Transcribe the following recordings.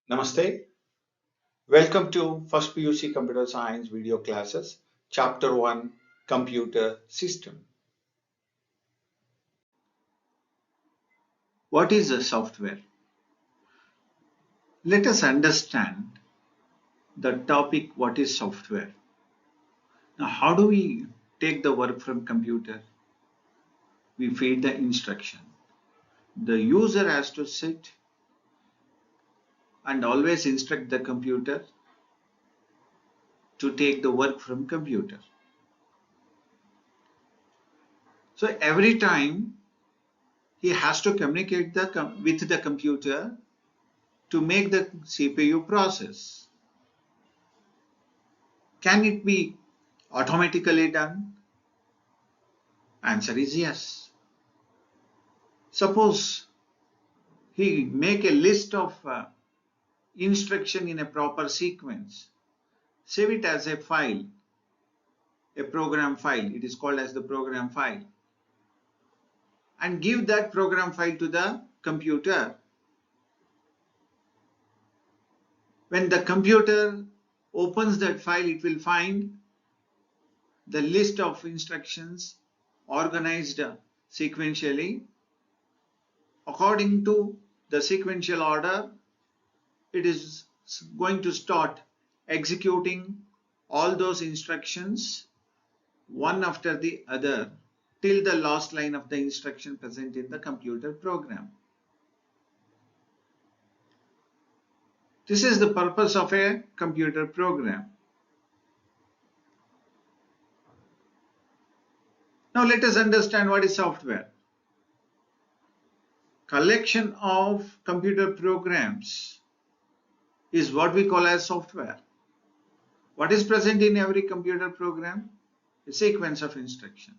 Namaste. Welcome to First PUC Computer Science video classes, Chapter 1, Computer System. What is a software? Let us understand the topic, what is software. Now, how do we take the work from computer? We feed the instruction. The user has to sit and always instruct the computer to take the work from computer. So every time he has to communicate with the computer to make the CPU process. Can it be automatically done? Answer is yes. Suppose he make a list of instruction in a proper sequence, save it as a file, a program file. It is called as the program file, and give that program file to the computer. When the computer opens that file, it will find the list of instructions organized sequentially. According to the sequential order, it is going to start executing all those instructions one after the other till the last line of the instruction present in the computer program. This is the purpose of a computer program. Now let us understand what is software. Collection of computer programs is what we call as software. What is present in every computer program? A sequence of instructions.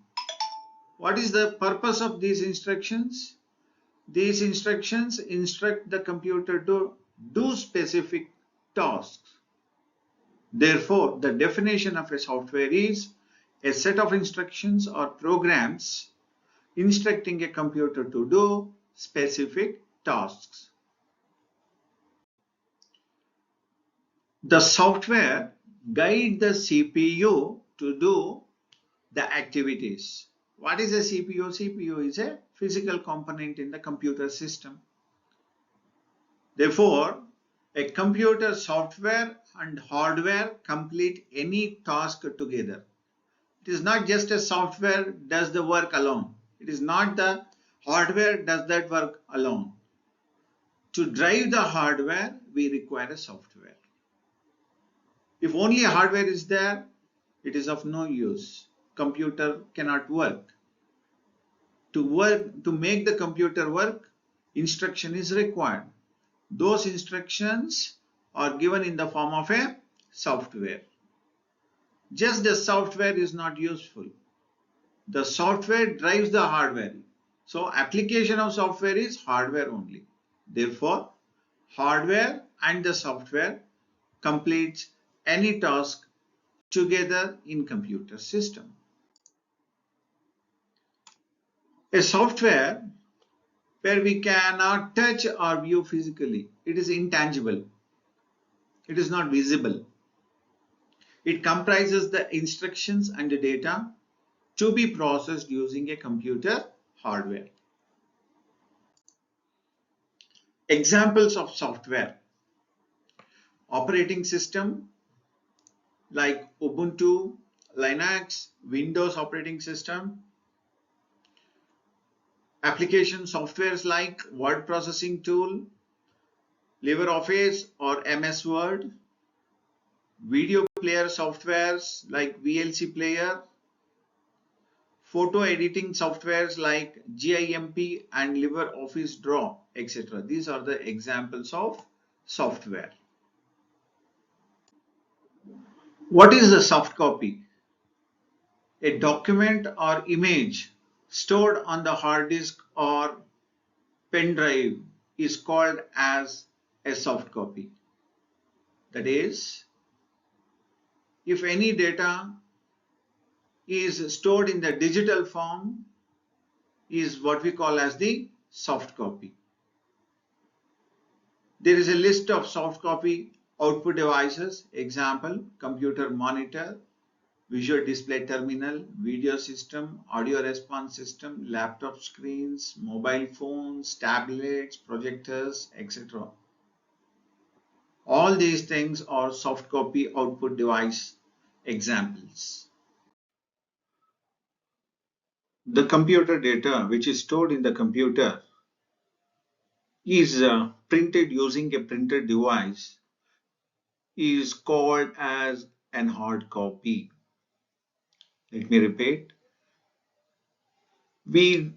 What is the purpose of these instructions? These instructions instruct the computer to do specific tasks. Therefore, the definition of a software is a set of instructions or programs instructing a computer to do specific tasks. The software guides the CPU to do the activities. What is a CPU? CPU is a physical component in the computer system. Therefore, a computer software and hardware complete any task together. It is not just a software does the work alone. It is not the hardware does that work alone. To drive the hardware, we require a software. If only hardware is there, it is of no use. Computer cannot work. To make the computer work, instruction is required. Those instructions are given in the form of a software. Just the software is not useful. The software drives the hardware. So application of software is hardware only. Therefore, hardware and the software completes any task together in computer system. A software where we cannot touch or view physically. It is intangible. It is not visible. It comprises the instructions and the data to be processed using a computer hardware. Examples of software. Operating system like Ubuntu, Linux, Windows operating system. Application softwares like word processing tool, LibreOffice or MS Word. Video player softwares like VLC player. Photo editing softwares like GIMP and LibreOffice Draw, etc. These are the examples of software. What is a soft copy? A document or image stored on the hard disk or pen drive is called as a soft copy. That is, if any data is stored in the digital form, is what we call as the soft copy. There is a list of soft copy output devices. Example, computer monitor, visual display terminal, video system, audio response system, laptop screens, mobile phones, tablets, projectors, etc. All these things are soft copy output device examples. The computer data which is stored in the computer is printed using a printer device is called as an hard copy. Let me repeat. We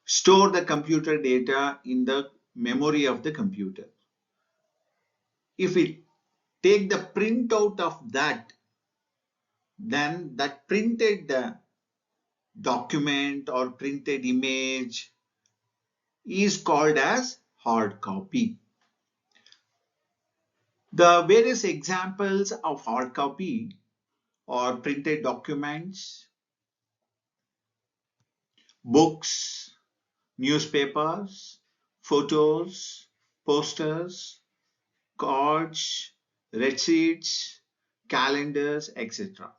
store the computer data in the memory of the computer. If we take the printout of that, then that printed document or printed image is called as hard copy. The various examples of hard copy or printed documents, books, newspapers, photos, posters, cards, receipts, calendars, etc.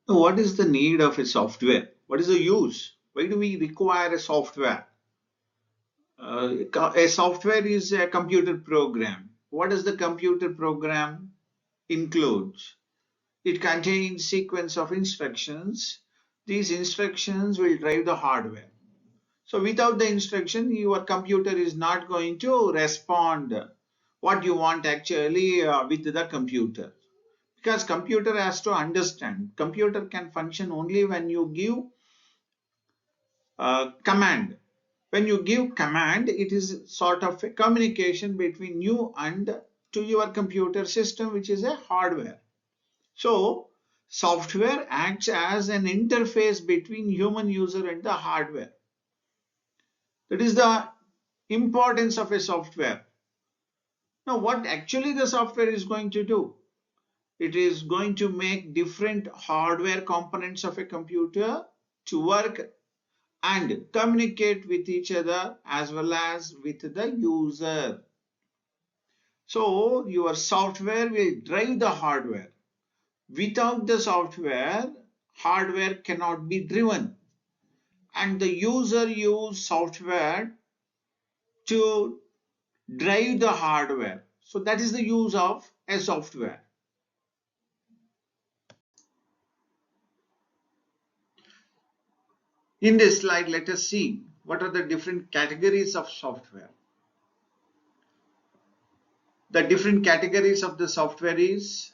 Now, what is the need of a software? What is the use? Why do we require a software? A software is a computer program. What does the computer program include? It contains sequence of instructions. These instructions will drive the hardware. So without the instruction, your computer is not going to respond what you want actually with the computer. Because computer has to understand. Computer can function only when you give command. When you give command, it is sort of a communication between you and to your computer system, which is a hardware. So software acts as an interface between human user and the hardware. That is the importance of a software. Now, what actually the software is going to do? It is going to make different hardware components of a computer to work and communicate with each other as well as with the user. So your software will drive the hardware. Without the software, hardware cannot be driven. And the user use software to drive the hardware. So that is the use of a software. In this slide, let us see what are the different categories of software. The different categories of the software is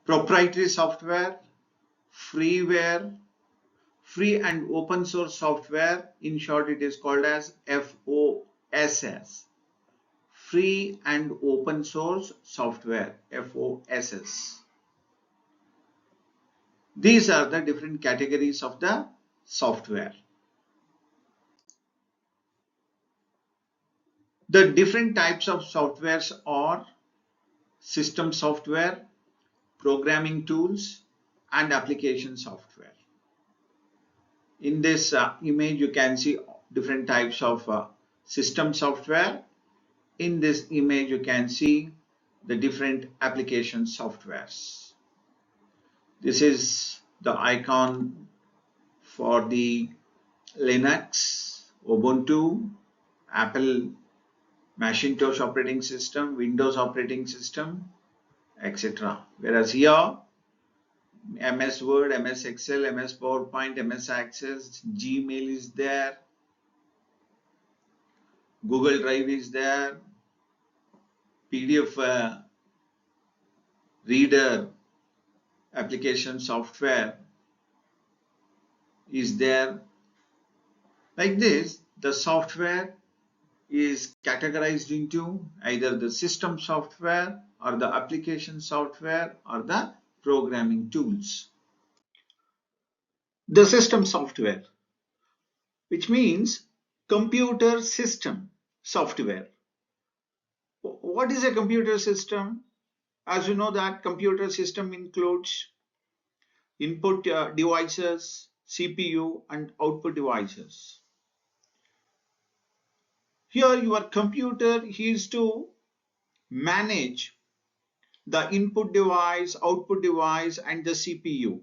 proprietary software, freeware, free and open source software. In short, it is called as FOSS. Free and open source software, FOSS. These are the different categories of the software. The different types of softwares are system software, programming tools, and application software. In this image, you can see different types of system software. In this image, you can see the different application softwares. This is the icon for the Linux, Ubuntu, Apple Macintosh operating system, Windows operating system, etc. Whereas here, MS Word, MS Excel, MS PowerPoint, MS Access, Gmail is there, Google Drive is there, PDF reader application software is there. Like this, the software is categorized into either the system software or the application software or the programming tools. The system software, which means computer system software. What is a computer system? As you know that computer system includes input devices, CPU and output devices. Here your computer is to manage the input device, output device and the CPU.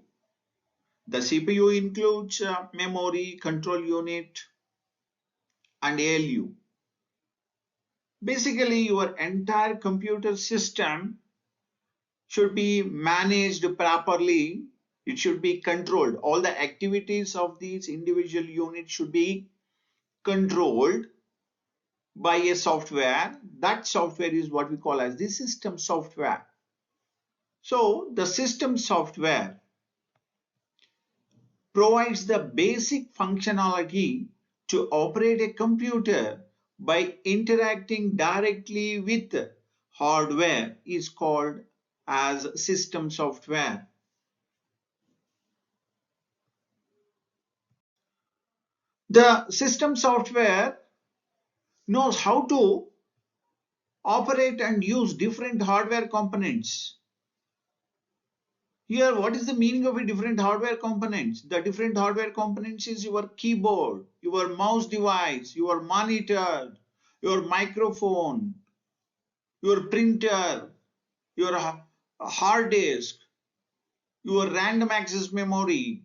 The CPU includes memory, control unit and ALU. Basically, your entire computer system should be managed properly. It should be controlled. All the activities of these individual units should be controlled by a software. That software is what we call as the system software. So the system software provides the basic functionality to operate a computer by interacting directly with hardware is called as system software. The system software knows how to operate and use different hardware components. Here, what is the meaning of a different hardware components? The different hardware components is your keyboard, your mouse device, your monitor, your microphone, your printer, your hard disk, your random access memory,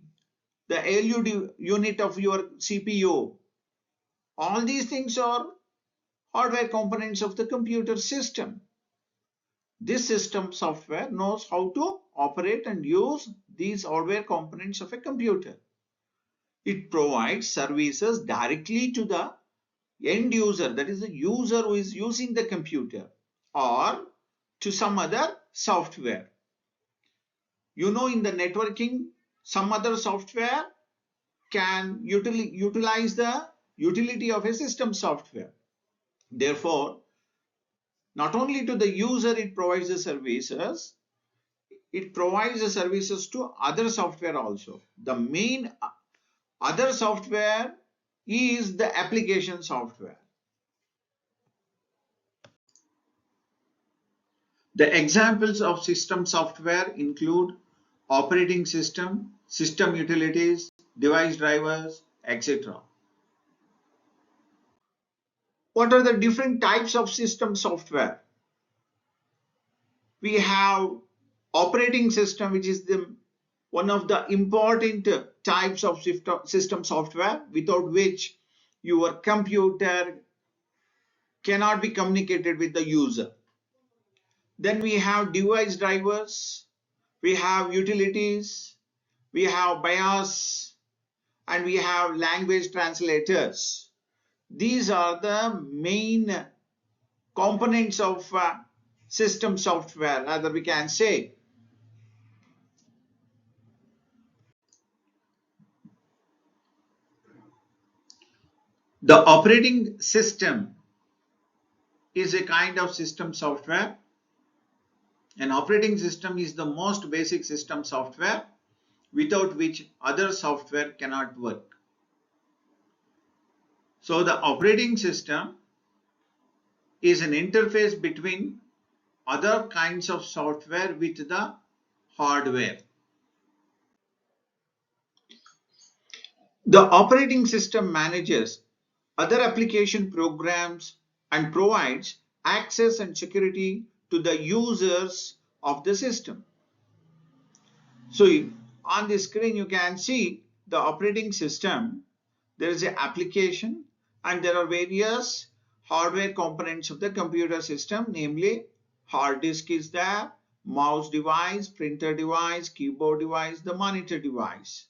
the ALU unit of your CPU. All these things are hardware components of the computer system. This system software knows how to operate and use these hardware components of a computer. It provides services directly to the end user, that is the user who is using the computer, or to some other software. You know, in the networking, some other software can utilize the utility of a system software. Therefore, not only to the user it provides the services, it provides the services to other software also. The main other software is the application software. The examples of system software include operating system, system utilities, device drivers, etc. What are the different types of system software? We have operating system, which is one of the important types of system software, without which your computer cannot be communicated with the user. Then we have device drivers, we have utilities, we have BIOS, and we have language translators. These are the main components of system software, rather we can say. The operating system is a kind of system software. An operating system is the most basic system software without which other software cannot work. So the operating system is an interface between other kinds of software with the hardware. The operating system manages other application programs and provides access and security to the users of the system. So on the screen you can see the operating system. There is an application and there are various hardware components of the computer system, namely hard disk is there, mouse device, printer device, keyboard device, the monitor device.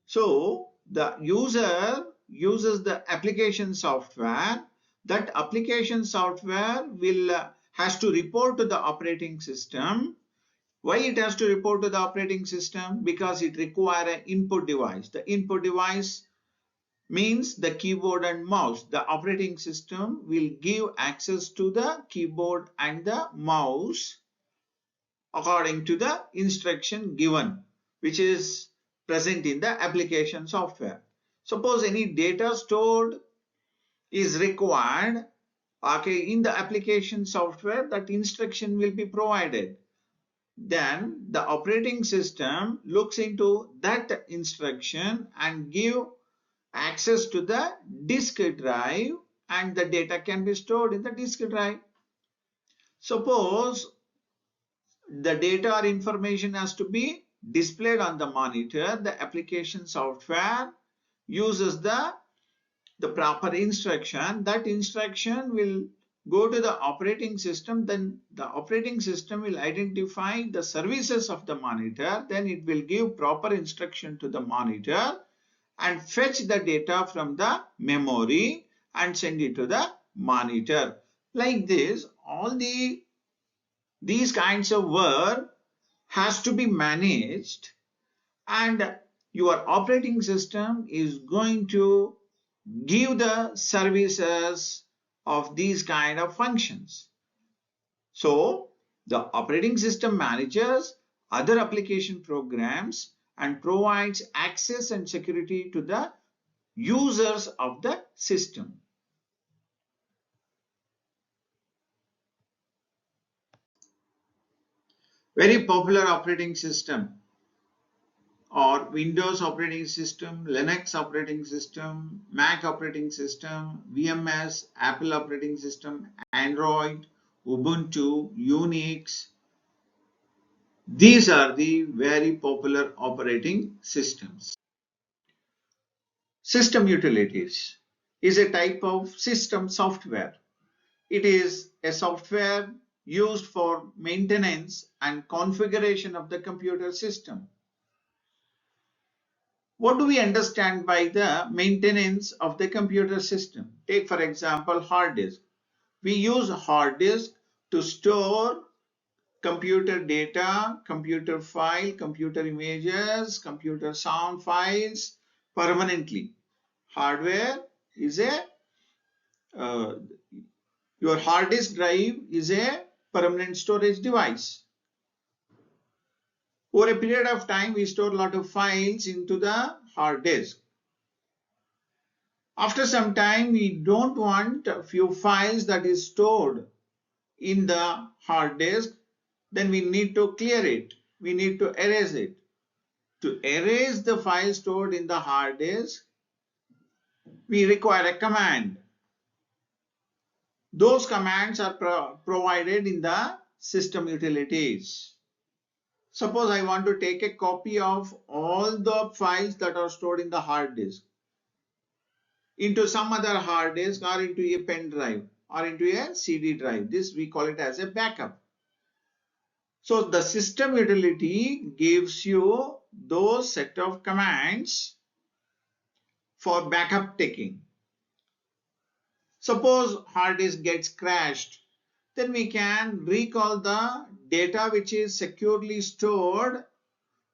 So the user uses the application software. That application software has to report to the operating system. Why it has to report to the operating system? Because it requires an input device. The input device means the keyboard and mouse. The operating system will give access to the keyboard and the mouse according to the instruction given, which is present in the application software. Suppose any data stored is required, okay, in the application software, that instruction will be provided. then the operating system looks into that instruction and give access to the disk drive, and the data can be stored in the disk drive. Suppose the data or information has to be displayed on the monitor, the application software uses the proper instruction. That instruction will go to the operating system, then the operating system will identify the services of the monitor, then it will give proper instruction to the monitor and fetch the data from the memory and send it to the monitor. Like this, all these kinds of work has to be managed, and your operating system is going to give the services of these kind of functions. So the operating system manages other application programs and provides access and security to the users of the system. Very popular operating system or Windows operating system, Linux operating system, Mac operating system, VMS, Apple operating system, Android, Ubuntu, Unix. These are the very popular operating systems. System utilities is a type of system software. It is a software used for maintenance and configuration of the computer system. What do we understand by the maintenance of the computer system? Take for example hard disk. We use hard disk to store computer data, computer file, computer images, computer sound files permanently. Hardware is your hard disk drive is a permanent storage device. Over a period of time, we store a lot of files into the hard disk. After some time, we don't want a few files that is stored in the hard disk, then we need to clear it. We need to erase it. To erase the file stored in the hard disk, we require a command. Those commands are provided in the system utilities. Suppose I want to take a copy of all the files that are stored in the hard disk into some other hard disk or into a pen drive or into a CD drive. This we call it as a backup. So the system utility gives you those set of commands for backup taking. Suppose hard disk gets crashed, then we can recall the data which is securely stored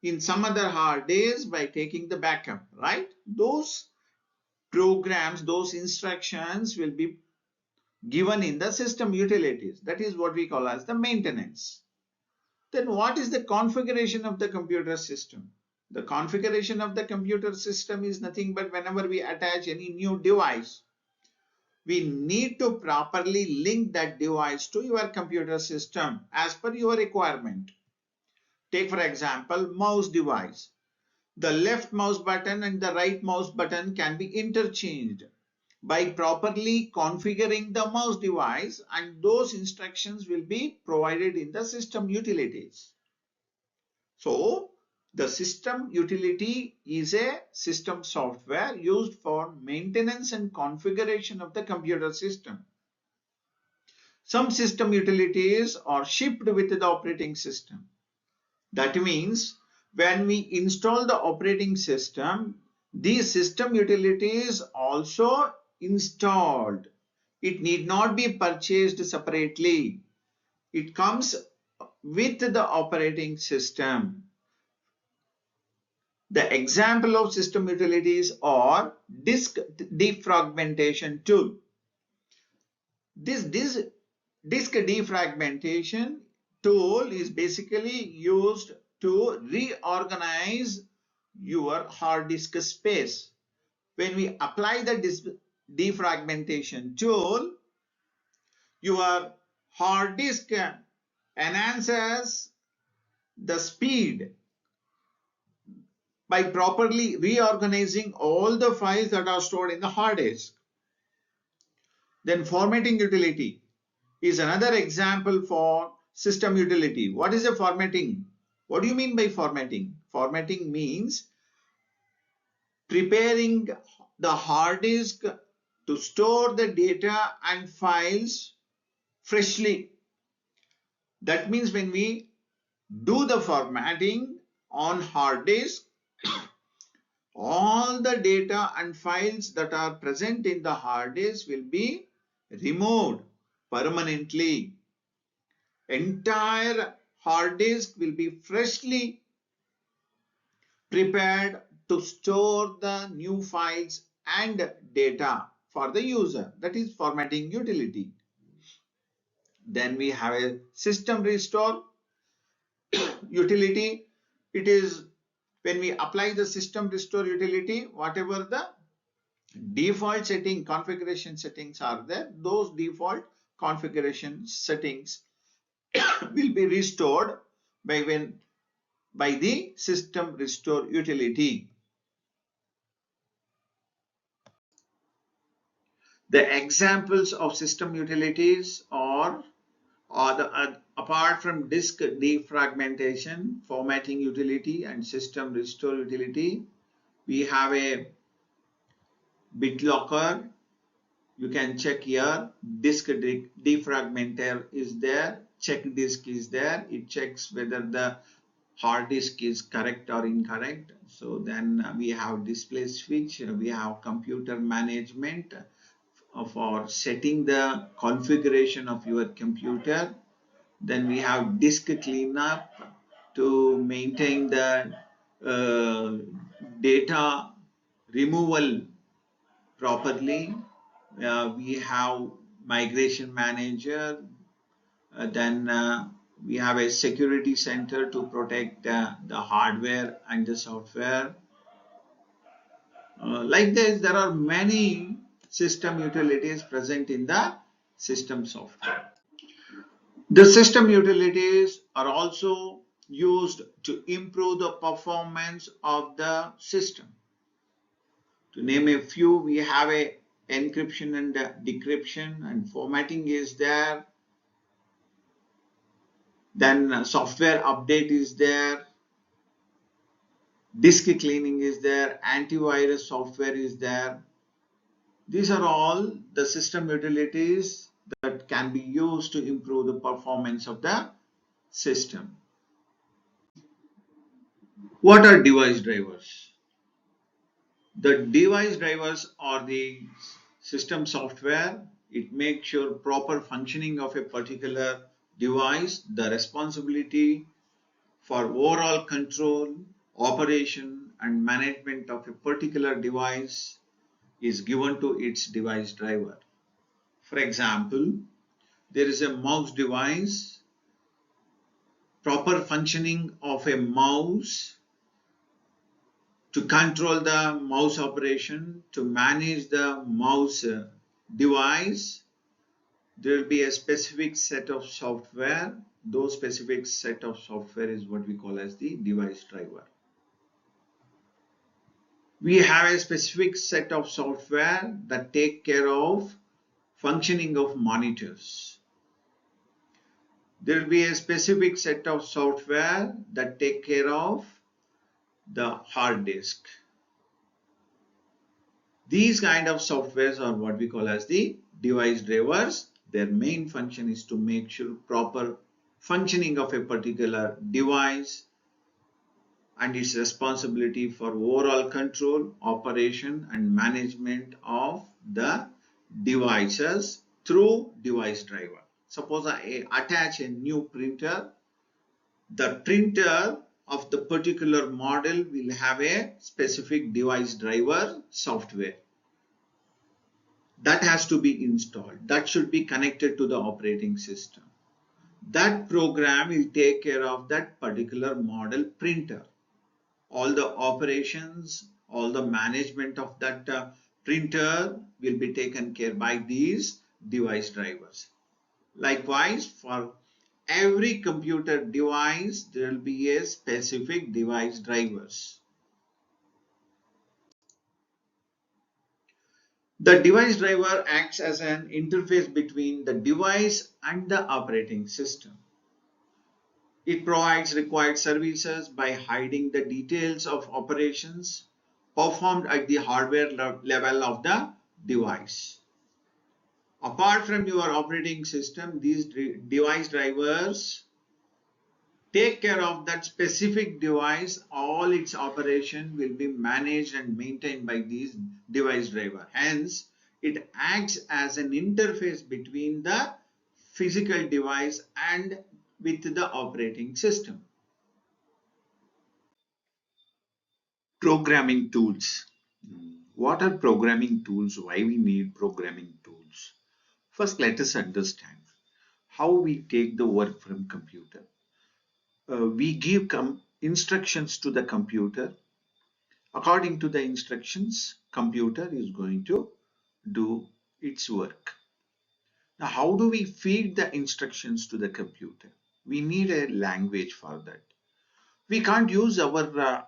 in some other hard disk by taking the backup, right? Those programs, those instructions will be given in the system utilities. That is what we call as the maintenance. Then what is the configuration of the computer system? The configuration of the computer system is nothing but whenever we attach any new device, we need to properly link that device to your computer system as per your requirement. Take for example, mouse device. The left mouse button and the right mouse button can be interchanged by properly configuring the mouse device, and those instructions will be provided in the system utilities. So the system utility is a system software used for maintenance and configuration of the computer system. Some system utilities are shipped with the operating system. That means when we install the operating system, these system utilities also installed. It need not be purchased separately. It comes with the operating system. The example of system utilities are disk defragmentation tool. This disk defragmentation tool is basically used to reorganize your hard disk space. When we apply the disk defragmentation tool, your hard disk enhances the speed by properly reorganizing all the files that are stored in the hard disk. Then formatting utility is another example for system utility. What is a formatting? What do you mean by formatting? Formatting means preparing the hard disk to store the data and files freshly. That means when we do the formatting on hard disk, all the data and files that are present in the hard disk will be removed permanently. Entire hard disk will be freshly prepared to store the new files and data for the user. That is formatting utility. Then we have a system restore utility. It is when we apply the system restore utility, whatever the default configuration settings are there, those default configuration settings will be restored by the system restore utility. The examples of system utilities are apart from disk defragmentation, formatting utility and system restore utility, we have a BitLocker. You can check here, disk defragmenter is there, check disk is there. It checks whether the hard disk is correct or incorrect. So then we have display switch, we have computer management for setting the configuration of your computer. Then we have disk cleanup to maintain the data removal properly. We have migration manager. Then we have a security center to protect the hardware and the software. Like this, there are many system utilities present in the system software. The system utilities are also used to improve the performance of the system. To name a few, we have a encryption and decryption, and formatting is there. Then software update is there. Disk cleaning is there. Antivirus software is there. These are all the system utilities that can be used to improve the performance of the system. What are device drivers? The device drivers are the system software. It makes sure proper functioning of a particular device. The responsibility for overall control, operation, and management of a particular device is given to its device driver. For example, there is a mouse device. Proper functioning of a mouse to control the mouse operation, to manage the mouse device, there will be a specific set of software. Those specific set of software is what we call as the device driver. We have a specific set of software that take care of functioning of monitors. There will be a specific set of software that take care of the hard disk. These kind of softwares are what we call as the device drivers. Their main function is to make sure proper functioning of a particular device and its responsibility for overall control, operation and management of the devices through device driver. Suppose I attach a new printer. The printer of the particular model will have a specific device driver software that has to be installed. That should be connected to the operating system. That program will take care of that particular model printer. All the operations, all the management of that printer will be taken care by these device drivers. Likewise, for every computer device, there will be a specific device drivers. The device driver acts as an interface between the device and the operating system. It provides required services by hiding the details of operations performed at the hardware level of the device. Apart from your operating system, these device drivers take care of that specific device. All its operation will be managed and maintained by these device driver. Hence, it acts as an interface between the physical device and with the operating system. Programming tools. What are programming tools? Why we need programming tools? First, let us understand how we take the work from computer. We give instructions to the computer. According to the instructions, computer is going to do its work. Now, how do we feed the instructions to the computer? We need a language for that. We can't use our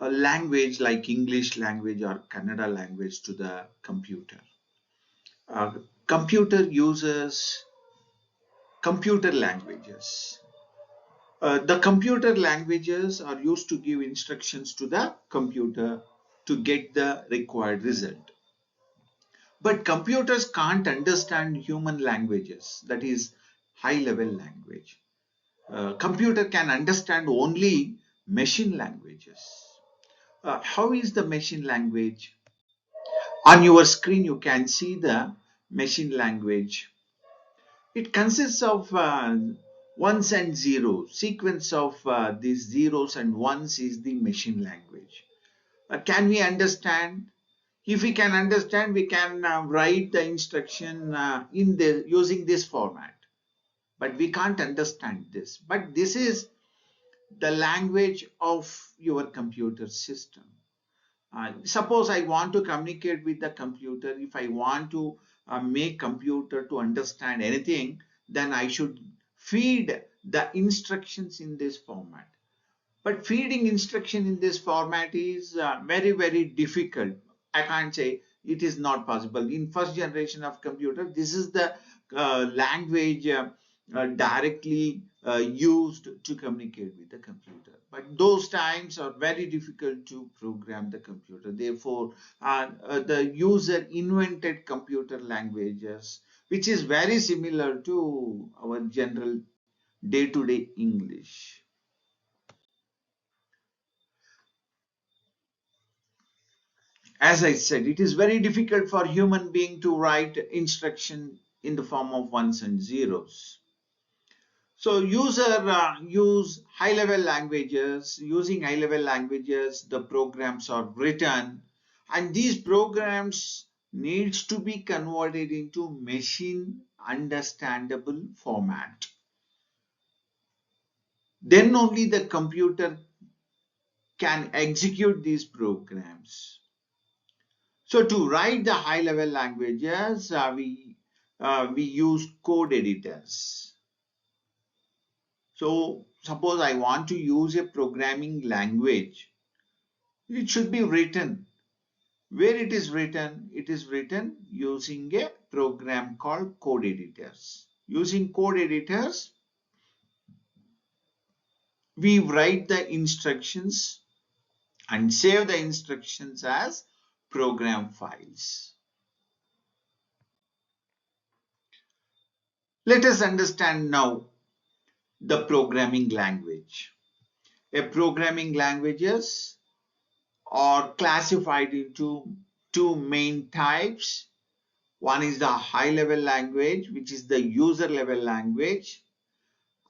a language like English language or Kannada language to the computer. Computer uses computer languages. The computer languages are used to give instructions to the computer to get the required result. But computers can't understand human languages, that is high level language. Computer can understand only machine languages. How is the machine language? On your screen, you can see the machine language. It consists of ones and zeros. Sequence of these zeros and ones is the machine language. Can we understand? If we can understand, we can write the instruction using this format. But we can't understand this. But this is the language of your computer system. Suppose I want to communicate with the computer. If I want to make computer to understand anything, then I should feed the instructions in this format. But feeding instruction in this format is very, very difficult. I can't say it is not possible. In first generation of computer, this is the language directly used to communicate with the computer. But those times are very difficult to program the computer. Therefore, the user invented computer languages, which is very similar to our general day-to-day English. As I said, it is very difficult for human being to write instruction in the form of ones and zeros. So user use high-level languages. Using high-level languages, the programs are written, and these programs needs to be converted into machine understandable format. Then only the computer can execute these programs. So to write the high-level languages, we use code editors. So suppose I want to use a programming language, it should be written. Where it is written? It is written using a program called code editors. Using code editors, we write the instructions and save the instructions as program files. Let us understand now the programming language. A programming languages are classified into two main types. One is the high level language, which is the user level language.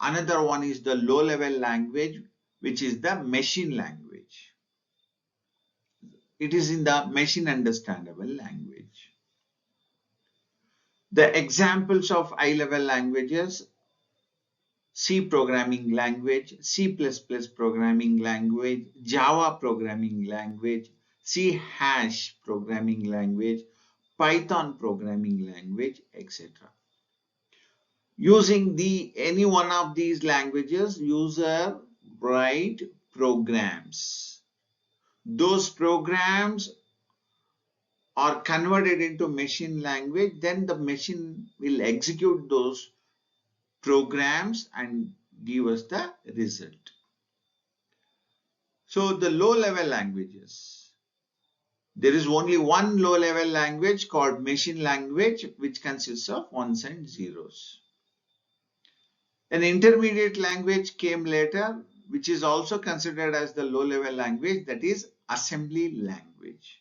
Another one is the low level language, which is the machine language. It is in the machine understandable language. The examples of high level languages: C programming language, C++ programming language, Java programming language, C# programming language, Python programming language, etc. Using any one of these languages, user write programs. Those programs are converted into machine language, then the machine will execute those programs and give us the result. So the low level languages, there is only one low level language called machine language, which consists of ones and zeros. An intermediate language came later, which is also considered as the low level language, that is assembly language.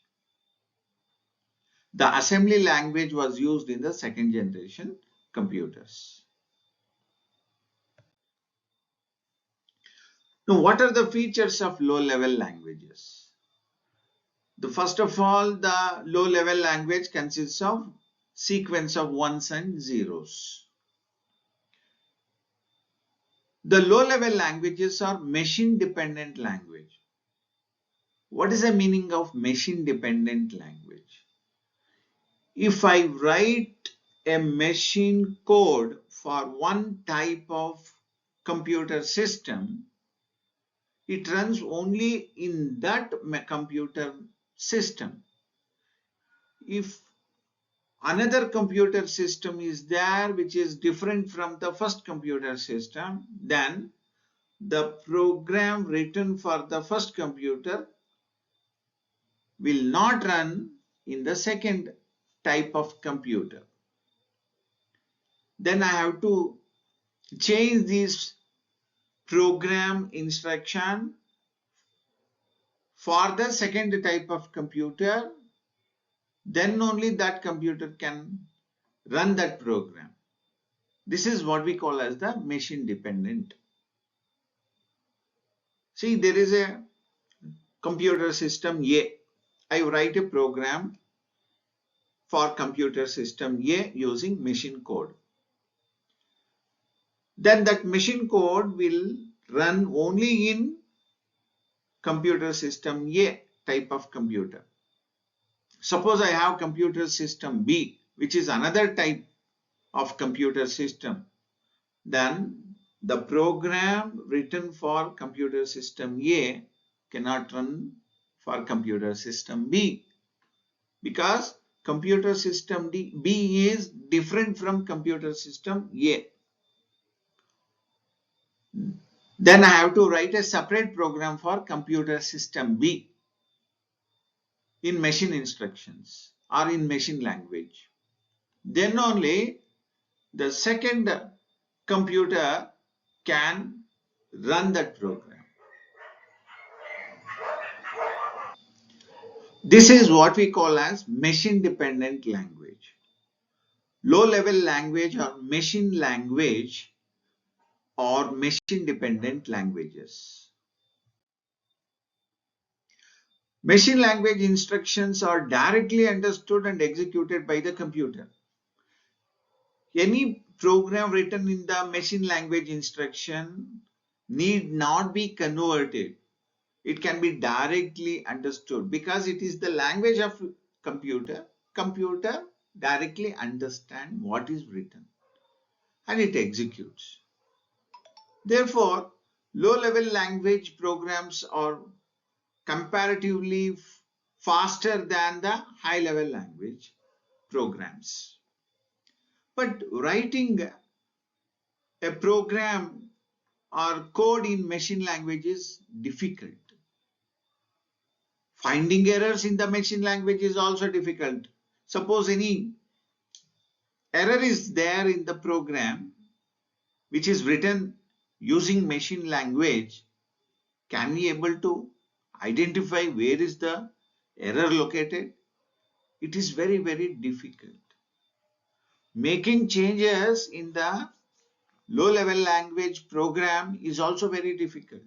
The assembly language was used in the second generation computers. Now, what are the features of low level languages? First of all, the low level language consists of sequence of ones and zeros. The low level languages are machine dependent language. What is the meaning of machine dependent language? If I write a machine code for one type of computer system, it runs only in that computer system. If another computer system is there which is different from the first computer system, then the program written for the first computer will not run in the second type of computer. Then I have to change this program instruction for the second type of computer, then only that computer can run that program. This is what we call as the machine dependent. See, there is a computer system A. I write a program for computer system A using machine code. Then that machine code will run only in computer system A type of computer. Suppose I have computer system B, which is another type of computer system. Then the program written for computer system A cannot run for computer system B, because computer system B is different from computer system A. Then I have to write a separate program for computer system B in machine instructions or in machine language. Then only the second computer can run that program. This is what we call as machine dependent language. Low level language or machine language or machine dependent languages. Machine language instructions are directly understood and executed by the computer. Any program written in the machine language instruction need not be converted. It can be directly understood because it is the language of computer. Computer directly understand what is written and it executes. Therefore, low-level language programs are comparatively faster than the high-level language programs. But writing a program or code in machine language is difficult. Finding errors in the machine language is also difficult. Suppose any error is there in the program which is written using machine language, can we able to identify where is the error located? It is very, very difficult. Making changes in the low-level language program is also very difficult.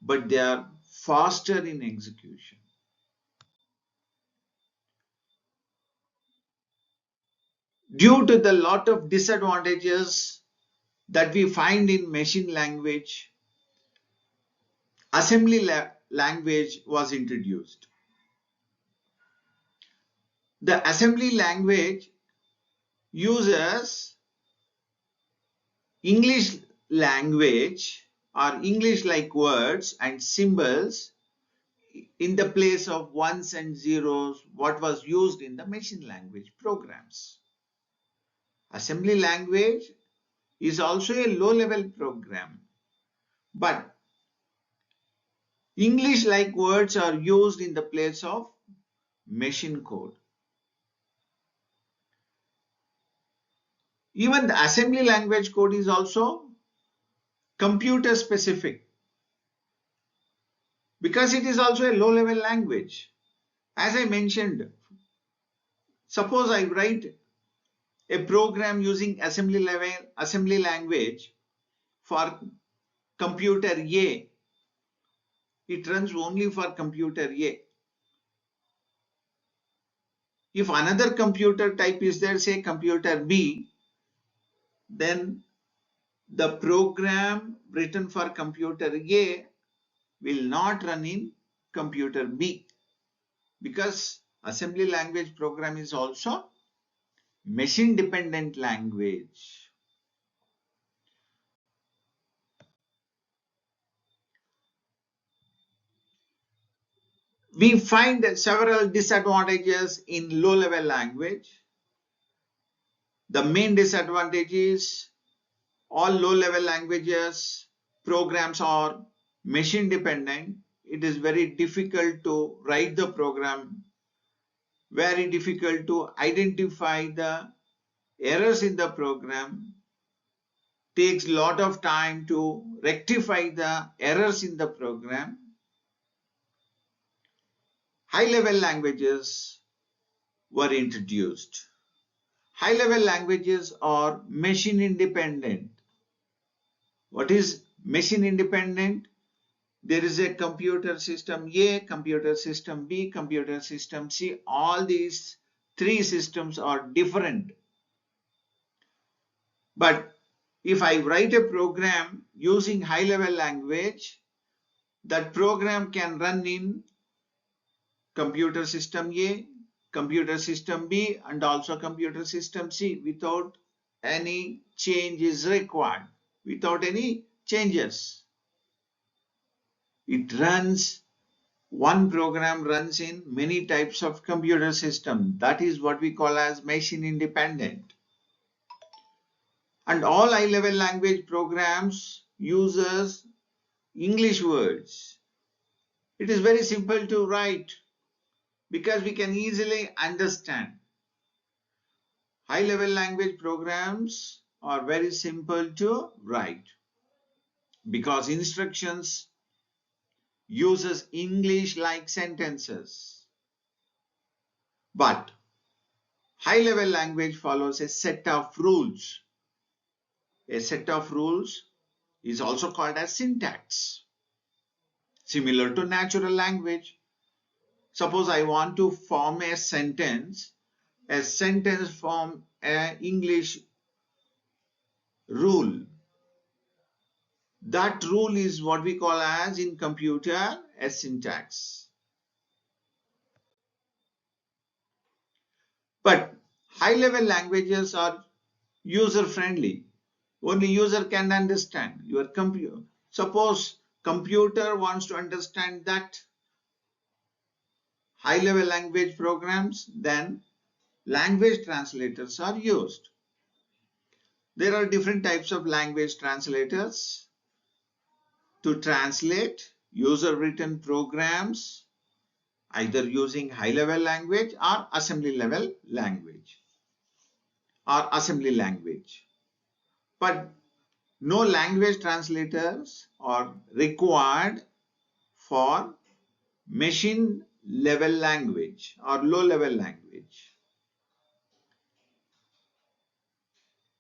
But they are faster in execution. Due to the lot of disadvantages that we find in machine language, assembly language was introduced. The assembly language uses English language or English like words and symbols in the place of ones and zeros, what was used in the machine language programs. Assembly language is also a low-level program, but English like words are used in the place of machine code. Even the assembly language code is also computer specific because it is also a low-level language. As I mentioned, suppose I write a program using assembly language for computer A. It runs only for computer A. If another computer type is there, say computer B, then the program written for computer A will not run in computer B because assembly language program is also machine dependent language. We find several disadvantages in low level language. The main disadvantage is all low level languages programs are machine dependent. It is very difficult to write the program, very difficult to identify the errors in the program, takes lot of time to rectify the errors in the program. High level languages were introduced. High level languages are machine independent. What is machine independent? There is a computer system A, computer system B, computer system C. All these three systems are different. But if I write a program using high level language, that program can run in computer system A, computer system B, and also computer system C without any change is required, without any changes. It runs, one program runs in many types of computer system. That is what we call as machine independent. And all high level language programs uses English words. It is very simple to write because we can easily understand. High level language programs are very simple to write because instructions uses English like sentences. But high level language follows a set of rules. A set of rules is also called as syntax. Similar to natural language. Suppose I want to form a sentence from an English rule. That rule is what we call as in computer a syntax. But high level languages are user friendly. Only user can understand your computer. Suppose computer wants to understand that high level language programs, then language translators are used. There are different types of language translators to translate user written programs either using high level language or assembly level language or assembly language. But no language translators are required for machine level language or low level language.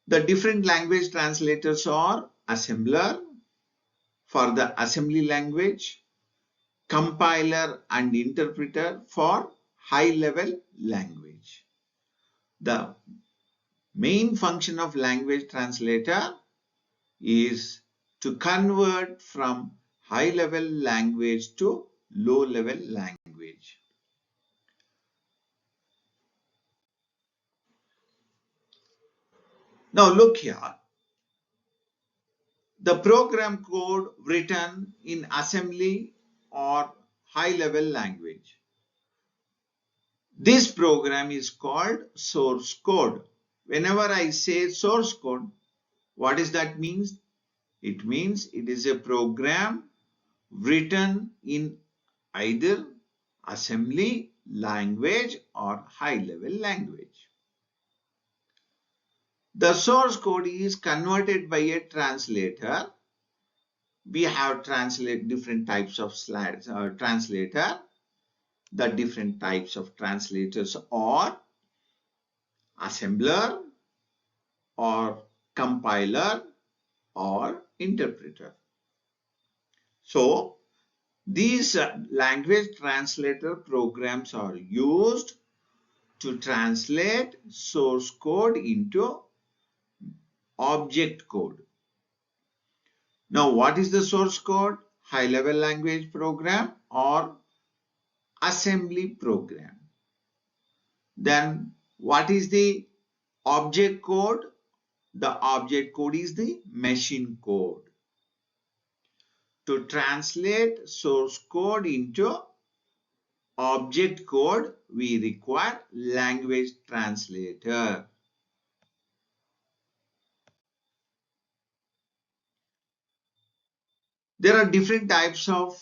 The different language translators are assembler for the assembly language, compiler and interpreter for high level language. The main function of language translator is to convert from high level language to low level language. Now look here. The program code written in assembly or high-level language. This program is called source code. Whenever I say source code, what does that mean? It means it is a program written in either assembly language or high-level language. The source code is converted by a translator. We have different types of translator. The different types of translators are assembler or compiler or interpreter. So these language translator programs are used to translate source code into object code. Now, what is the source code? High-level language program or assembly program. Then, what is the object code? The object code is the machine code. To translate source code into object code, we require language translator. There are different types of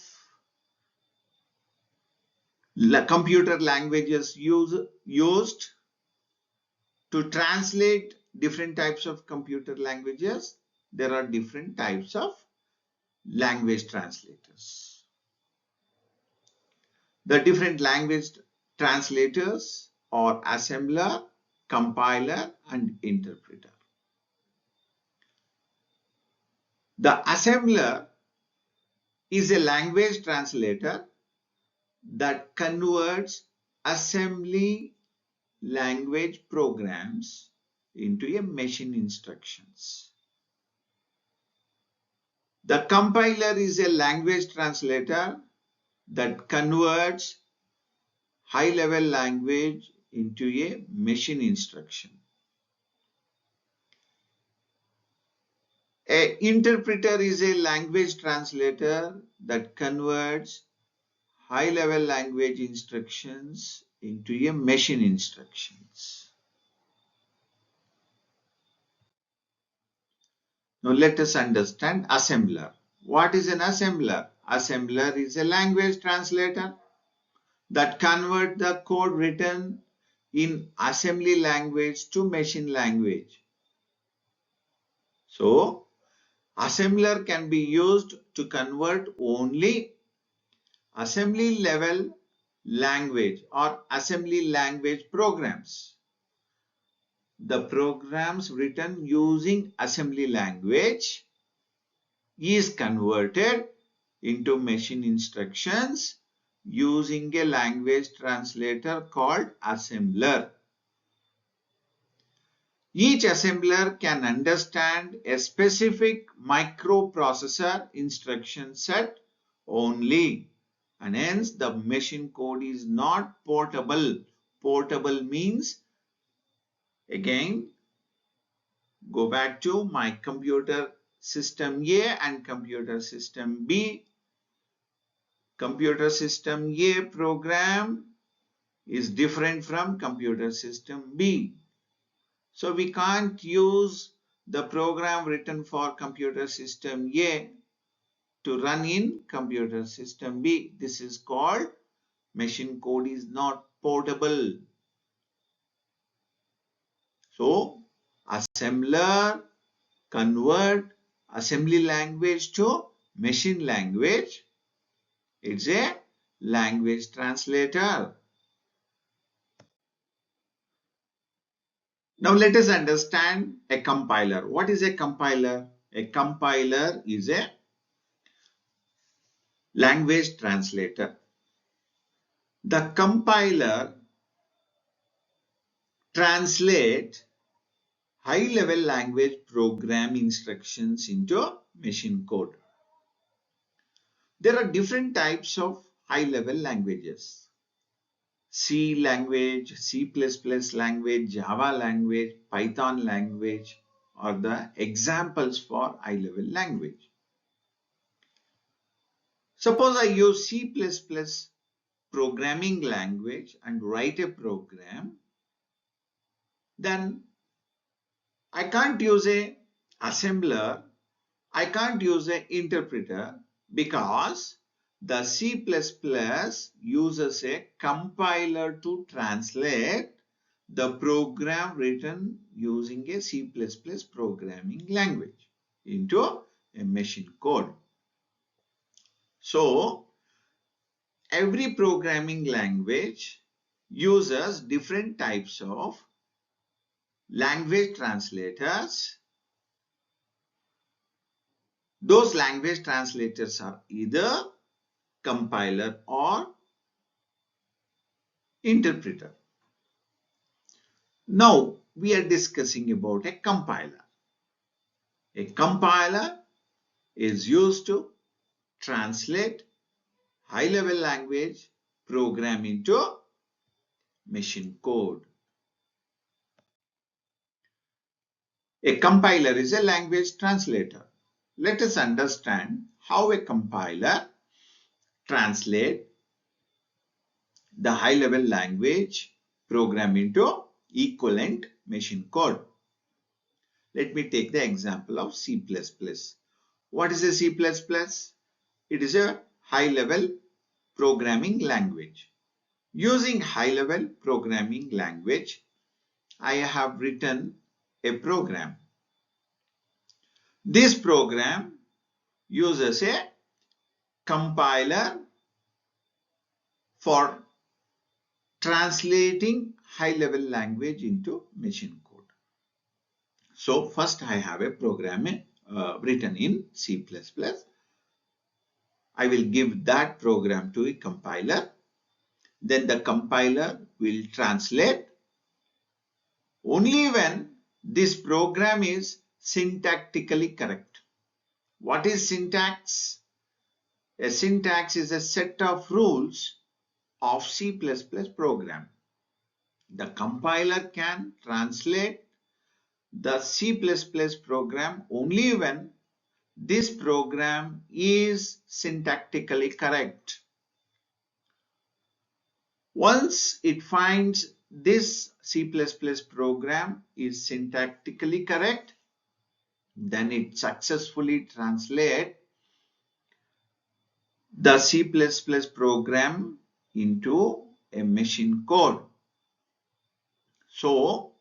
computer languages used to translate different types of computer languages. There are different types of language translators. The different language translators are assembler, compiler, and interpreter. The assembler is a language translator that converts assembly language programs into a machine instructions. The compiler is a language translator that converts high-level language into a machine instruction. An interpreter is a language translator that converts high-level language instructions into a machine instructions. Now let us understand assembler. What is an assembler? Assembler is a language translator that converts the code written in assembly language to machine language. So, assembler can be used to convert only assembly level language or assembly language programs. The programs written using assembly language is converted into machine instructions using a language translator called assembler. Each assembler can understand a specific microprocessor instruction set only, and hence the machine code is not portable. Portable means, again, go back to my computer system A and computer system B. Computer system A program is different from computer system B. So we can't use the program written for computer system A to run in computer system B. This is called machine code is not portable. So assembler convert assembly language to machine language. It's a language translator. Now let us understand a compiler. What is a compiler? A compiler is a language translator. The compiler translates high-level language program instructions into machine code. There are different types of high-level languages. C language, C++ language, Java language, Python language. are the examples for high-level language. Suppose I use C++ programming language and write a program, then I can't use a assembler, I can't use an interpreter because the C++ uses a compiler to translate the program written using a C++ programming language into a machine code. So, every programming language uses different types of language translators. Those language translators are either compiler or interpreter. Now we are discussing about a compiler. A compiler is used to translate high-level language program into machine code. A compiler is a language translator. Let us understand how a compiler translates the high-level language program into equivalent machine code. Let me take the example of C++. What is a C++? It is a high-level programming language. Using high-level programming language, I have written a program. This program uses a compiler for translating high-level language into machine code. So first I have a program written in C++. I will give that program to a compiler. Then the compiler will translate only when this program is syntactically correct. What is syntax? A syntax is a set of rules of C++ program. The compiler can translate the C++ program only when this program is syntactically correct. Once it finds this C++ program is syntactically correct, then it successfully translates the C++ program into a machine code. So,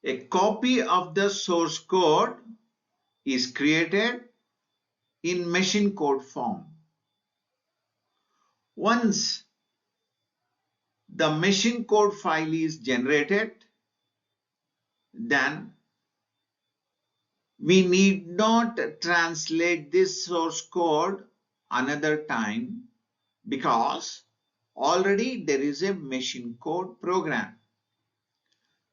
a copy of the source code is created in machine code form. Once the machine code file is generated, then we need not translate this source code another time because already there is a machine code program.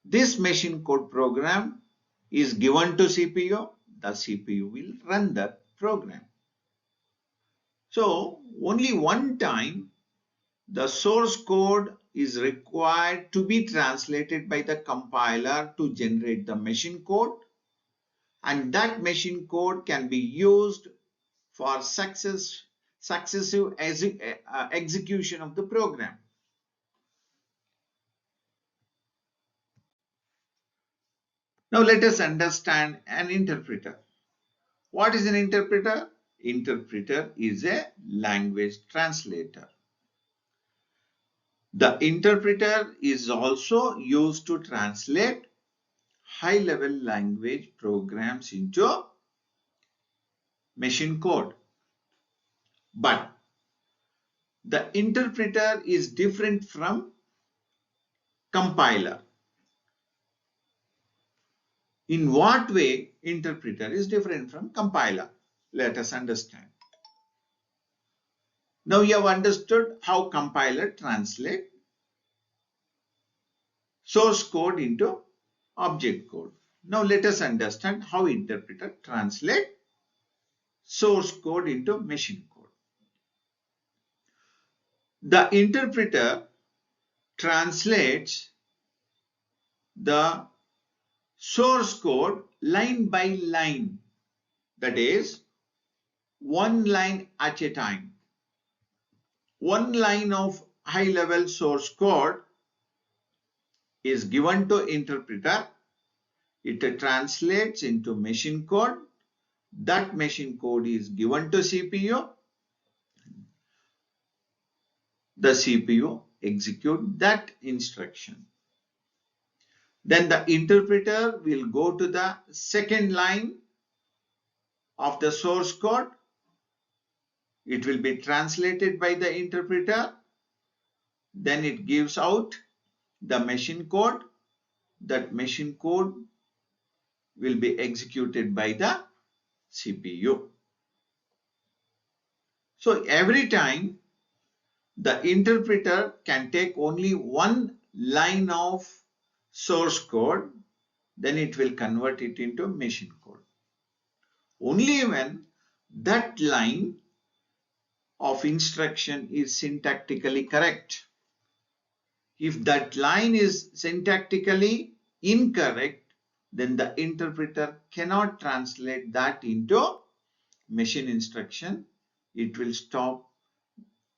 This machine code program is given to CPU. The CPU will run that program. So only one time the source code is required to be translated by the compiler to generate the machine code, and that machine code can be used for successive execution of the program. Now let us understand an interpreter. What is an interpreter? Interpreter is a language translator. The interpreter is also used to translate high-level language programs into machine code. But the interpreter is different from compiler. In what way interpreter is different from compiler? Let us understand. Now you have understood how compiler translates source code into object code. Now let us understand how interpreter translates source code into machine code. The interpreter translates the source code line by line, that is one line at a time. One line of high-level source code is given to interpreter. It translates into machine code. That machine code is given to CPU. The CPU execute that instruction. Then the interpreter will go to the second line of the source code. It will be translated by the interpreter. Then it gives out the machine code. That machine code will be executed by the CPU. So every time the interpreter can take only one line of source code, then it will convert it into machine code. Only when that line of instruction is syntactically correct. If that line is syntactically incorrect, then the interpreter cannot translate that into machine instruction. It will stop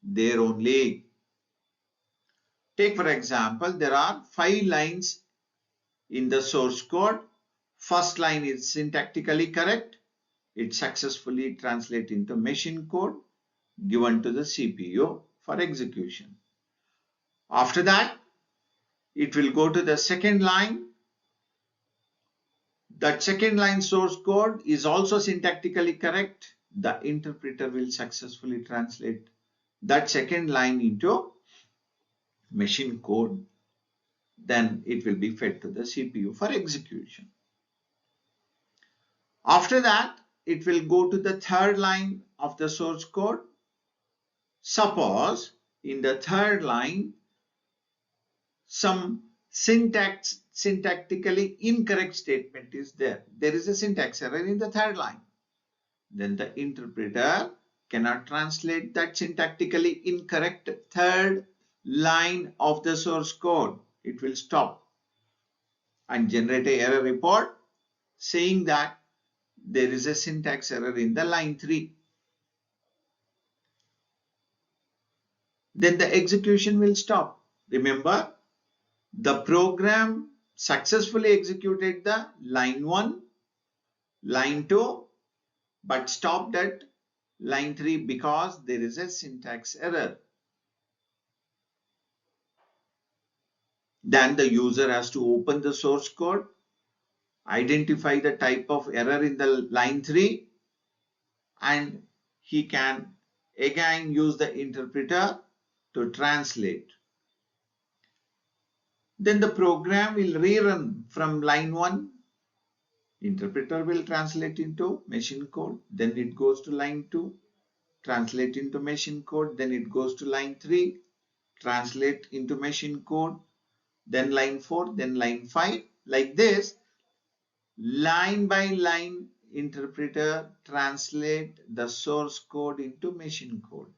there only. Take for example, there are 5 lines in the source code. First line is syntactically correct. It successfully translates into machine code given to the CPU for execution. After that, it will go to the second line. That second line source code is also syntactically correct. The interpreter will successfully translate that second line into machine code. Then it will be fed to the CPU for execution. After that, it will go to the third line of the source code. Suppose in the third line, some syntactically incorrect statement is there. There is a syntax error in the third line. Then the interpreter cannot translate that syntactically incorrect third line of the source code. It will stop and generate an error report saying that there is a syntax error in the line 3. Then the execution will stop. Remember, the program successfully executed the line 1, line 2, but stopped at line 3 because there is a syntax error. Then the user has to open the source code, identify the type of error in the line 3, and he can again use the interpreter to translate. Then the program will rerun from line 1. Interpreter will translate into machine code. Then it goes to line 2, translate into machine code. Then it goes to line 3, translate into machine code. Then line 4, then line 5. Like this, line by line, interpreter translate the source code into machine code.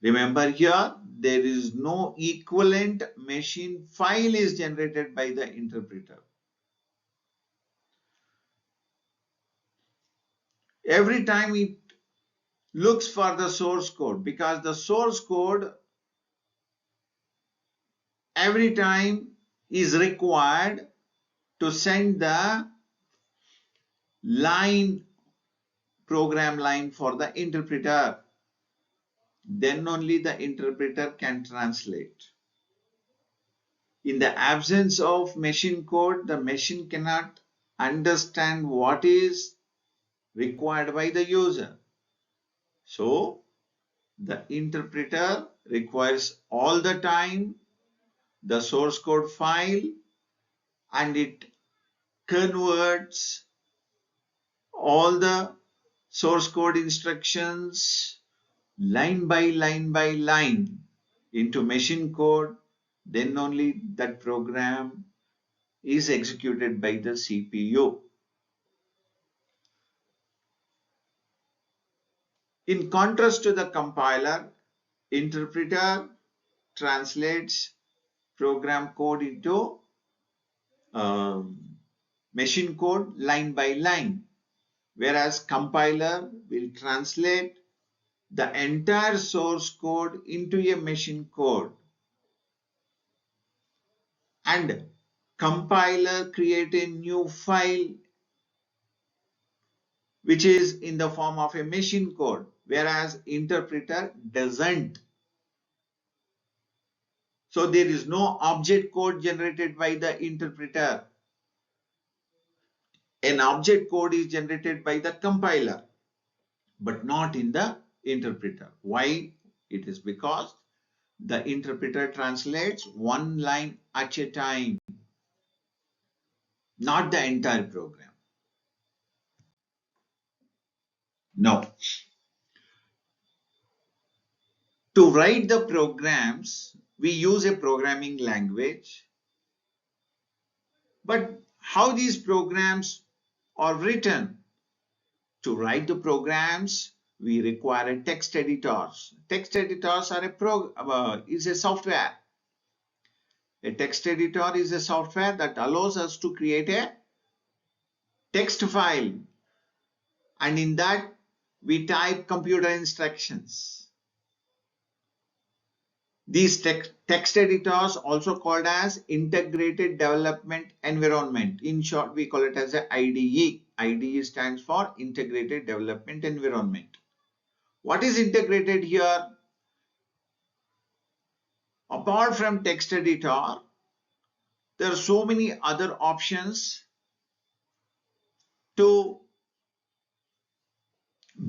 Remember here, there is no equivalent machine file is generated by the interpreter. Every time it looks for the source code, because the source code every time is required to send the line, program line for the interpreter. Then only the interpreter can translate. In the absence of machine code, the machine cannot understand what is required by the user. So, the interpreter requires all the time the source code file, and it converts all the source code instructions line by line into machine code. Then only that program is executed by the CPU. In contrast to the compiler, interpreter translates program code into machine code line by line, whereas compiler will translate the entire source code into a machine code, and compiler create a new file which is in the form of a machine code, whereas interpreter doesn't. So there is no object code generated by the interpreter. An object code is generated by the compiler, but not in the interpreter. Why? It is because the interpreter translates one line at a time, not the entire program. No. To write the programs, we use a programming language. But how these programs are written? To write the programs, we require a text editors. Text editors are is a software. A text editor is a software that allows us to create a text file, and in that we type computer instructions. These text editors, also called as integrated development environment. In short, we call it as a IDE. IDE stands for integrated development environment. What is integrated here? Apart from text editor, there are so many other options to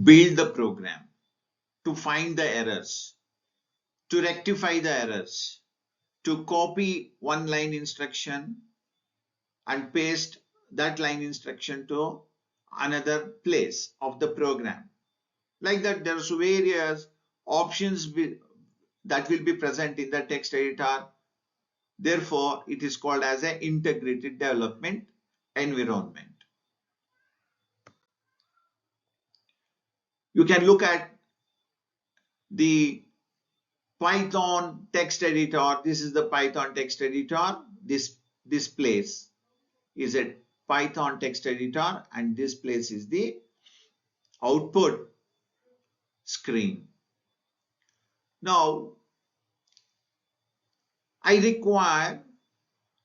build the program, to find the errors, to rectify the errors, to copy one line instruction and paste that line instruction to another place of the program. Like that, there's various options that will be present in the text editor. Therefore, it is called as an integrated development environment. You can look at the Python text editor. This is the Python text editor. This place is a Python text editor, and this place is the output screen. Now, I require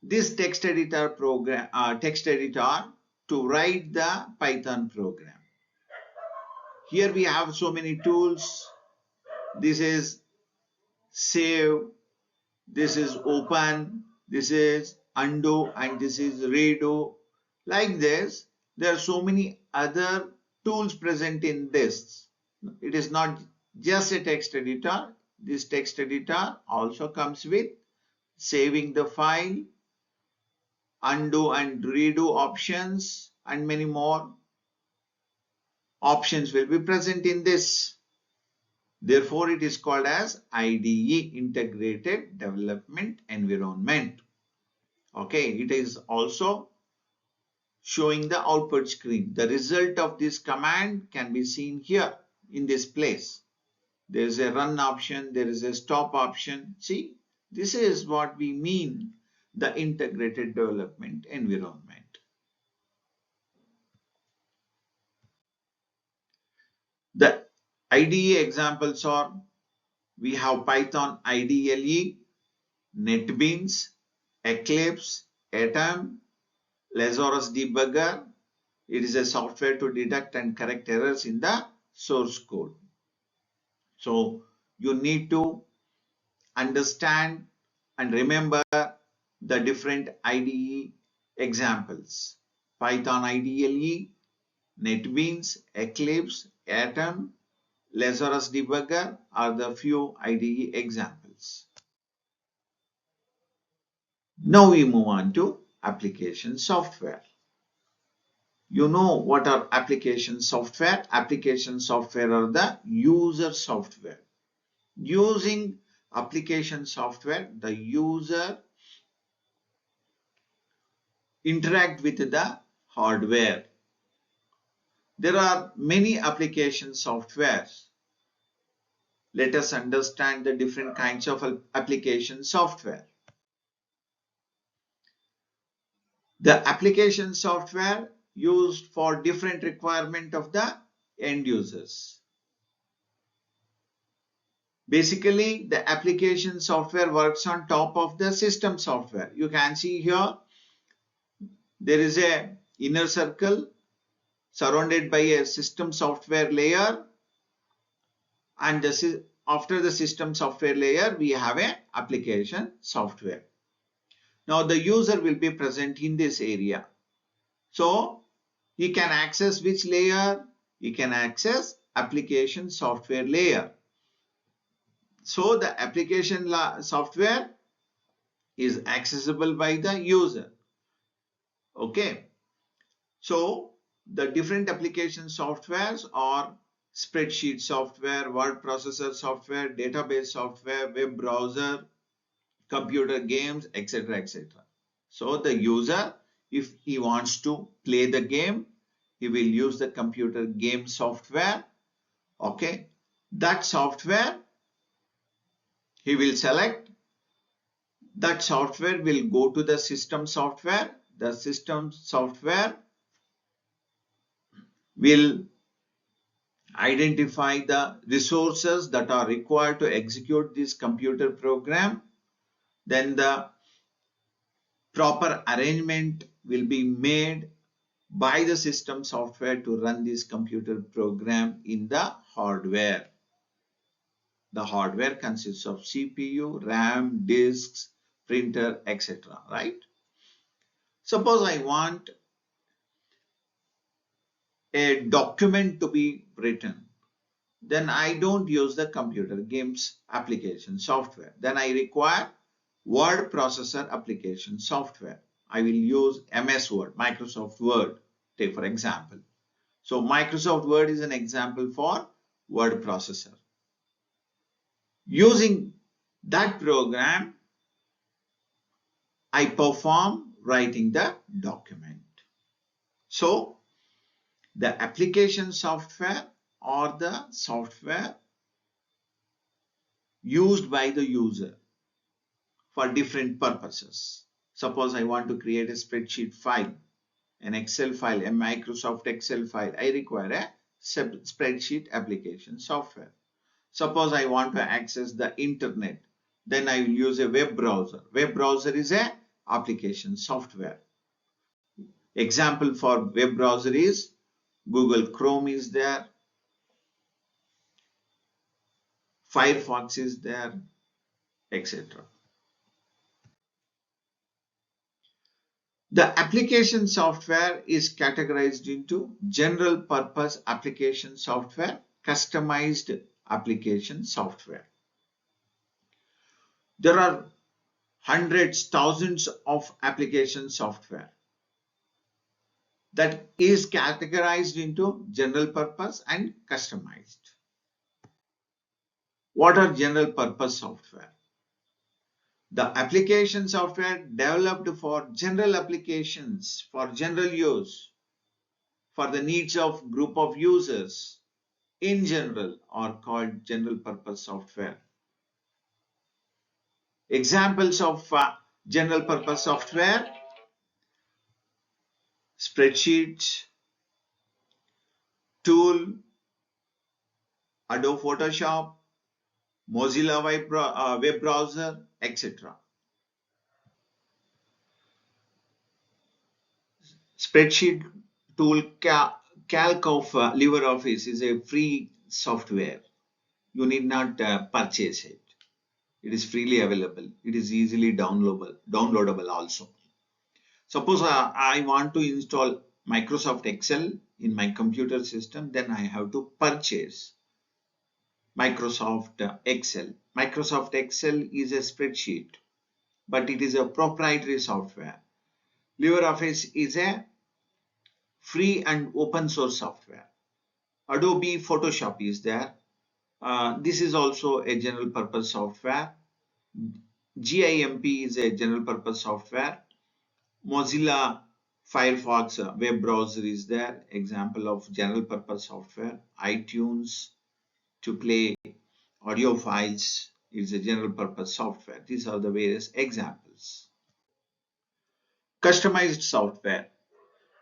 this text editor to write the Python program. Here we have so many tools. This is save, this is open, this is undo, and this is redo. Like this, there are so many other tools present in this. It is not just a text editor. This text editor also comes with saving the file, undo and redo options, and many more options will be present in this. Therefore, it is called as IDE, Integrated Development Environment. Okay, it is also showing the output screen. The result of this command can be seen here in this place. There is a run option, there is a stop option. See, this is what we mean the integrated development environment. The IDE examples are, we have Python IDLE, NetBeans, Eclipse, Atom, Lazarus Debugger. It is a software to detect and correct errors in the source code. So you need to understand and remember the different IDE examples. Python IDLE, NetBeans, Eclipse, Atom, Lazarus Debugger are the few IDE examples. Now we move on to application software. You know what are application software? Application software are the user software. Using application software, the user interact with the hardware. There are many application softwares. Let us understand the different kinds of application software. The application software used for different requirement of the end users. Basically, the application software works on top of the system software. You can see here, there is a inner circle surrounded by a system software layer, and after the system software layer, we have a application software. Now the user will be present in this area. So he can access which layer? He can access application software layer. So the application software is accessible by the user. Okay. So the different application softwares are spreadsheet software, word processor software, database software, web browser, computer games, etc., etc. So the user, if he wants to play the game, he will use the computer game software. Okay, that software he will select. That software will go to the system software. The system software will identify the resources that are required to execute this computer program. Then the proper arrangement will be made by the system software to run this computer program in the hardware. The hardware consists of CPU, RAM, disks, printer, etc. Right? Suppose I want a document to be written. Then I don't use the computer games application software. Then I require word processor application software. I will use MS Word, Microsoft Word, take for example. So Microsoft Word is an example for word processor. Using that program, I perform writing the document. So the application software or the software used by the user for different purposes. Suppose I want to create a spreadsheet file, an Excel file, a Microsoft Excel file. I require a spreadsheet application software. Suppose I want to access the internet, then I will use a web browser. Web browser is a application software. Example for web browser is Google Chrome is there, Firefox is there, etc. The application software is categorized into general purpose application software, customized application software. There are hundreds, thousands of application software that is categorized into general purpose and customized. What are general purpose software? The application software developed for general applications, for general use, for the needs of group of users in general are called general purpose software. Examples of general purpose software: spreadsheets, tool, Adobe Photoshop, Mozilla web browser, etc. Spreadsheet tool Calc of LibreOffice is a free software. You need not purchase it. It is freely available. It is easily downloadable also. Suppose I want to install Microsoft Excel in my computer system, then I have to purchase Microsoft Excel. Microsoft Excel is a spreadsheet, but it is a proprietary software. LibreOffice is a free and open source software. Adobe Photoshop is there. This is also a general purpose software. GIMP is a general purpose software. Mozilla Firefox web browser is there, example of general purpose software. iTunes to play audio files is a general purpose software. These are the various examples. Customized software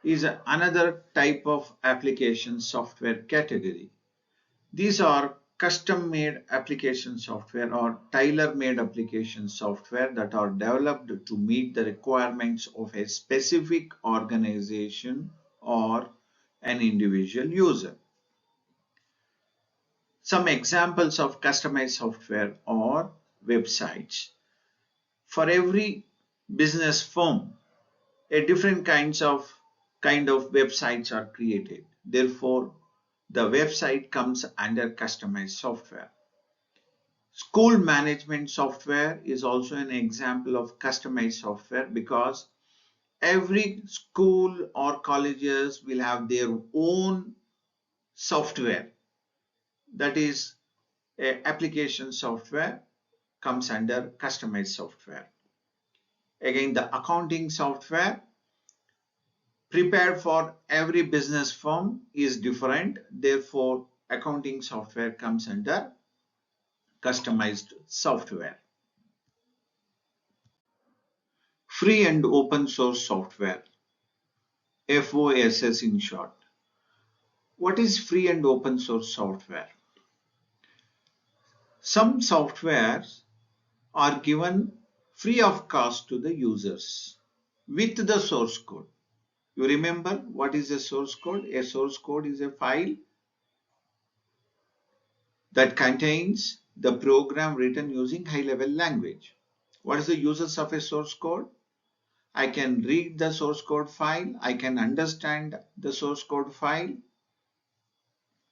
is another type of application software category. These are custom-made application software or tailor-made application software that are developed to meet the requirements of a specific organization or an individual user. Some examples of customized software are websites. For every business firm, a different kind of websites are created. Therefore, the website comes under customized software. School management software is also an example of customized software because every school or colleges will have their own software. That is, application software comes under customized software. Again, the accounting software prepared for every business firm is different. Therefore, accounting software comes under customized software. Free and open source software, FOSS in short. What is free and open source software? Some softwares are given free of cost to the users with the source code. You remember what is a source code? A source code is a file that contains the program written using high-level language. What is the uses of a source code? I can read the source code file. I can understand the source code file.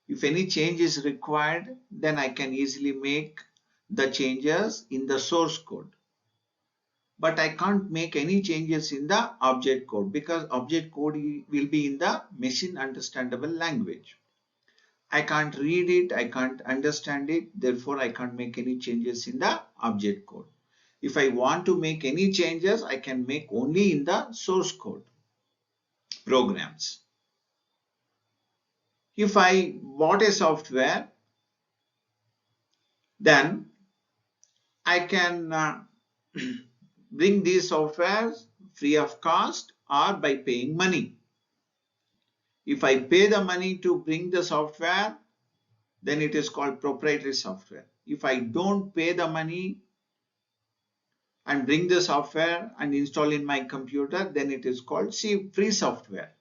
If any change is required, then I can easily make the changes in the source code. But I can't make any changes in the object code because object code will be in the machine understandable language. I can't read it, I can't understand it, therefore I can't make any changes in the object code. If I want to make any changes, I can make only in the source code programs. If I bought a software, then I can bring these softwares free of cost or by paying money. If I pay the money to bring the software, then it is called proprietary software. If I don't pay the money and bring the software and install in my computer, then it is called free software.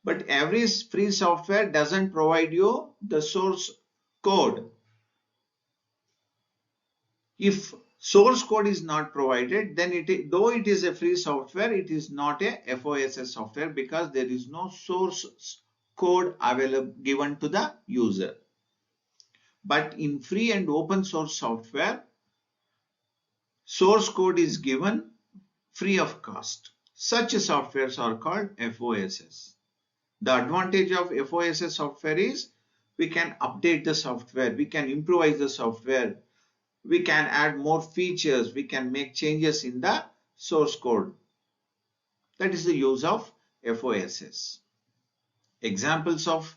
But every free software doesn't provide you the source code. If source code is not provided, then though it is a free software, it is not a FOSS software because there is no source code available given to the user. But in free and open source software, source code is given free of cost. Such softwares are called FOSS. The advantage of FOSS software is we can update the software, we can improvise the software, we can add more features, we can make changes in the source code. That is the use of FOSS. Examples of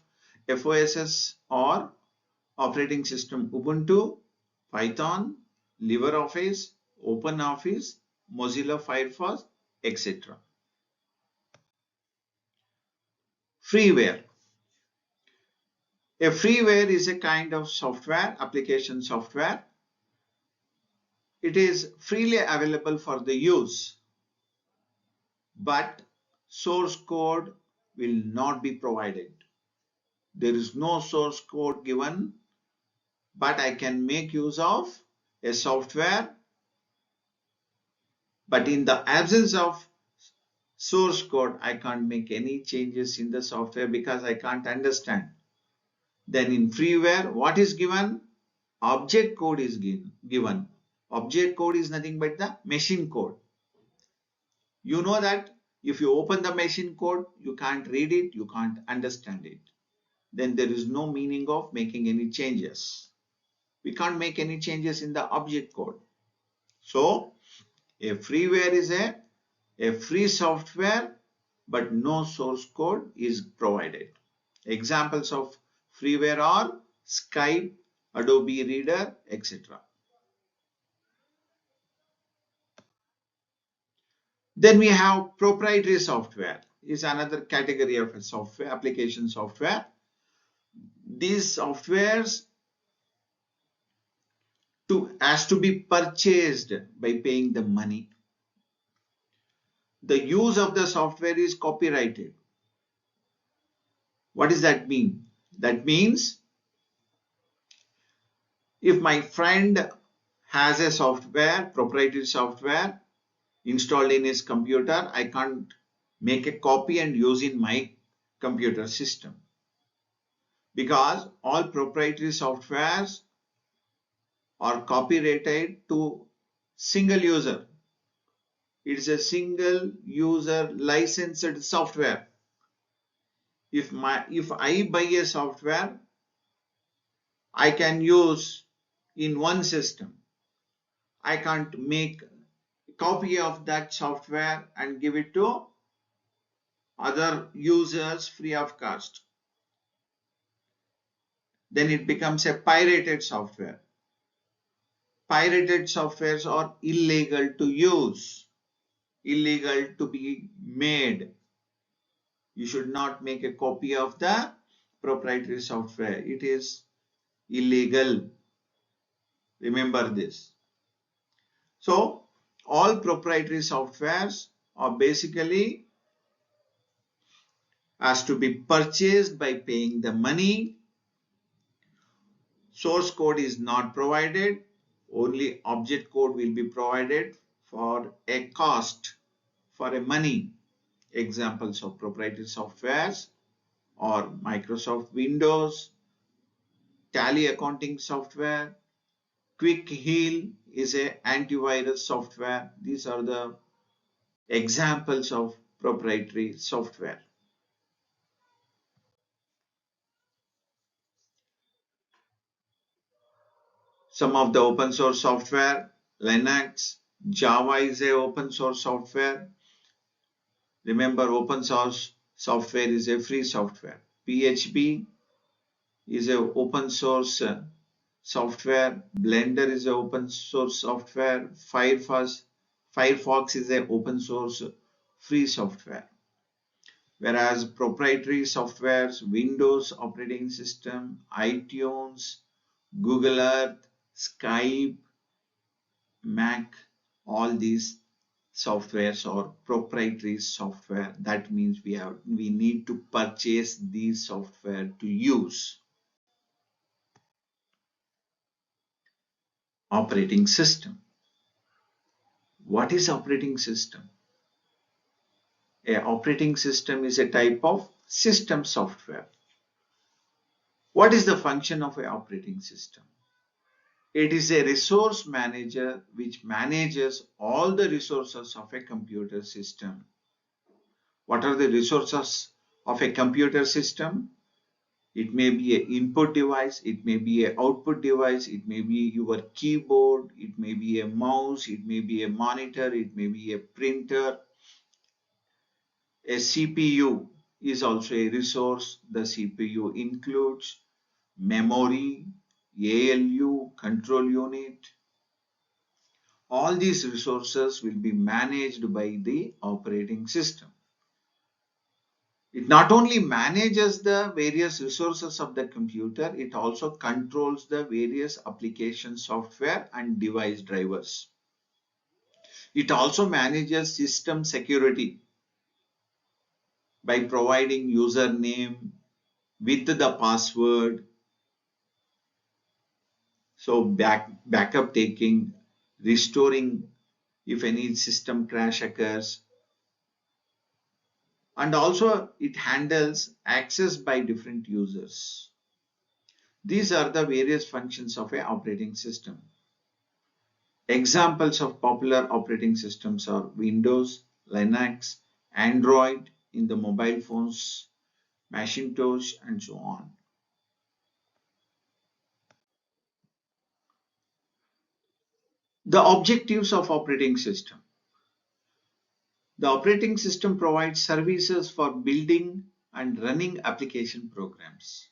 FOSS are operating system Ubuntu, Python, LibreOffice, OpenOffice, Mozilla Firefox, etc. Freeware. A freeware is a kind of software, application software. It is freely available for the use, but source code will not be provided. There is no source code given, but I can make use of a software. But in the absence of source code, I can't make any changes in the software because I can't understand. Then in freeware, what is given? Object code is given. Object code is nothing but the machine code. You know that if you open the machine code, you can't read it, you can't understand it. Then there is no meaning of making any changes. We can't make any changes in the object code. So a freeware is a free software, but no source code is provided. Examples of freeware are Skype, Adobe Reader, etc. Then we have proprietary software is another category of a software, application software. These softwares has to be purchased by paying the money. The use of the software is copyrighted. What does that mean? That means if my friend has a software, proprietary software installed in his computer, I can't make a copy and use in my computer system, because all proprietary softwares are copyrighted to single user. It is a single user licensed software. If I buy a software, I can use in one system. I can't make a copy of that software and give it to other users free of cost. Then it becomes a pirated software. Pirated softwares are illegal to use, illegal to be made. You should not make a copy of the proprietary software. It is illegal. Remember this. So all proprietary softwares are basically has to be purchased by paying the money. Source code is not provided. Only object code will be provided for a cost, for a money. Examples of proprietary softwares are Microsoft Windows, Tally accounting software, Quick Heal is a antivirus software. These are the examples of proprietary software. Some of the open source software, Linux, Java is a open source software. Remember, open source software is a free software. PHP is a open source software. Blender is a open source software. Firefox is a open source free software. Whereas proprietary softwares, Windows operating system, iTunes, Google Earth, Skype, Mac, all these softwares are proprietary software. That means we need to purchase these software to use. Operating system. What is operating system? A operating system is a type of system software. What is the function of an operating system? It is a resource manager which manages all the resources of a computer system. What are the resources of a computer system? It may be an input device, it may be an output device, it may be your keyboard, it may be a mouse, it may be a monitor, it may be a printer. A CPU is also a resource. The CPU includes memory, ALU, control unit. All these resources will be managed by the operating system. It not only manages the various resources of the computer, it also controls the various application software and device drivers. It also manages system security by providing username with the password. So backup taking, restoring if any system crash occurs, and also it handles access by different users. These are the various functions of an operating system. Examples of popular operating systems are Windows, Linux, Android in the mobile phones, Macintosh, and so on. The objectives of operating system. The operating system provides services for building and running application programs.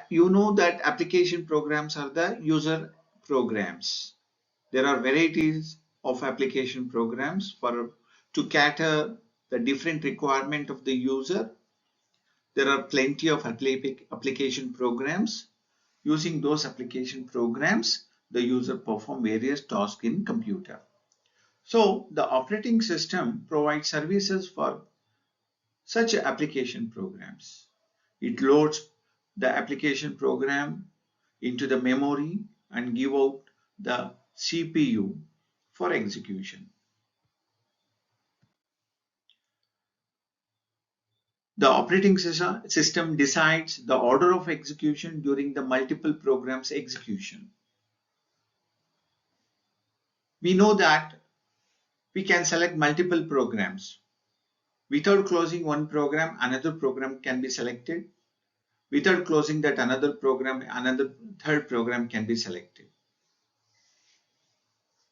You know that application programs are the user programs. There are varieties of application programs to cater the different requirement of the user. There are plenty of application programs. Using those application programs, the user perform various tasks in computer. So the operating system provides services for such application programs. It loads the application program into the memory and give out the CPU for execution. The operating system decides the order of execution during the multiple programs execution. We know that we can select multiple programs. Without closing one program, another program can be selected. Without closing that another program, another third program can be selected.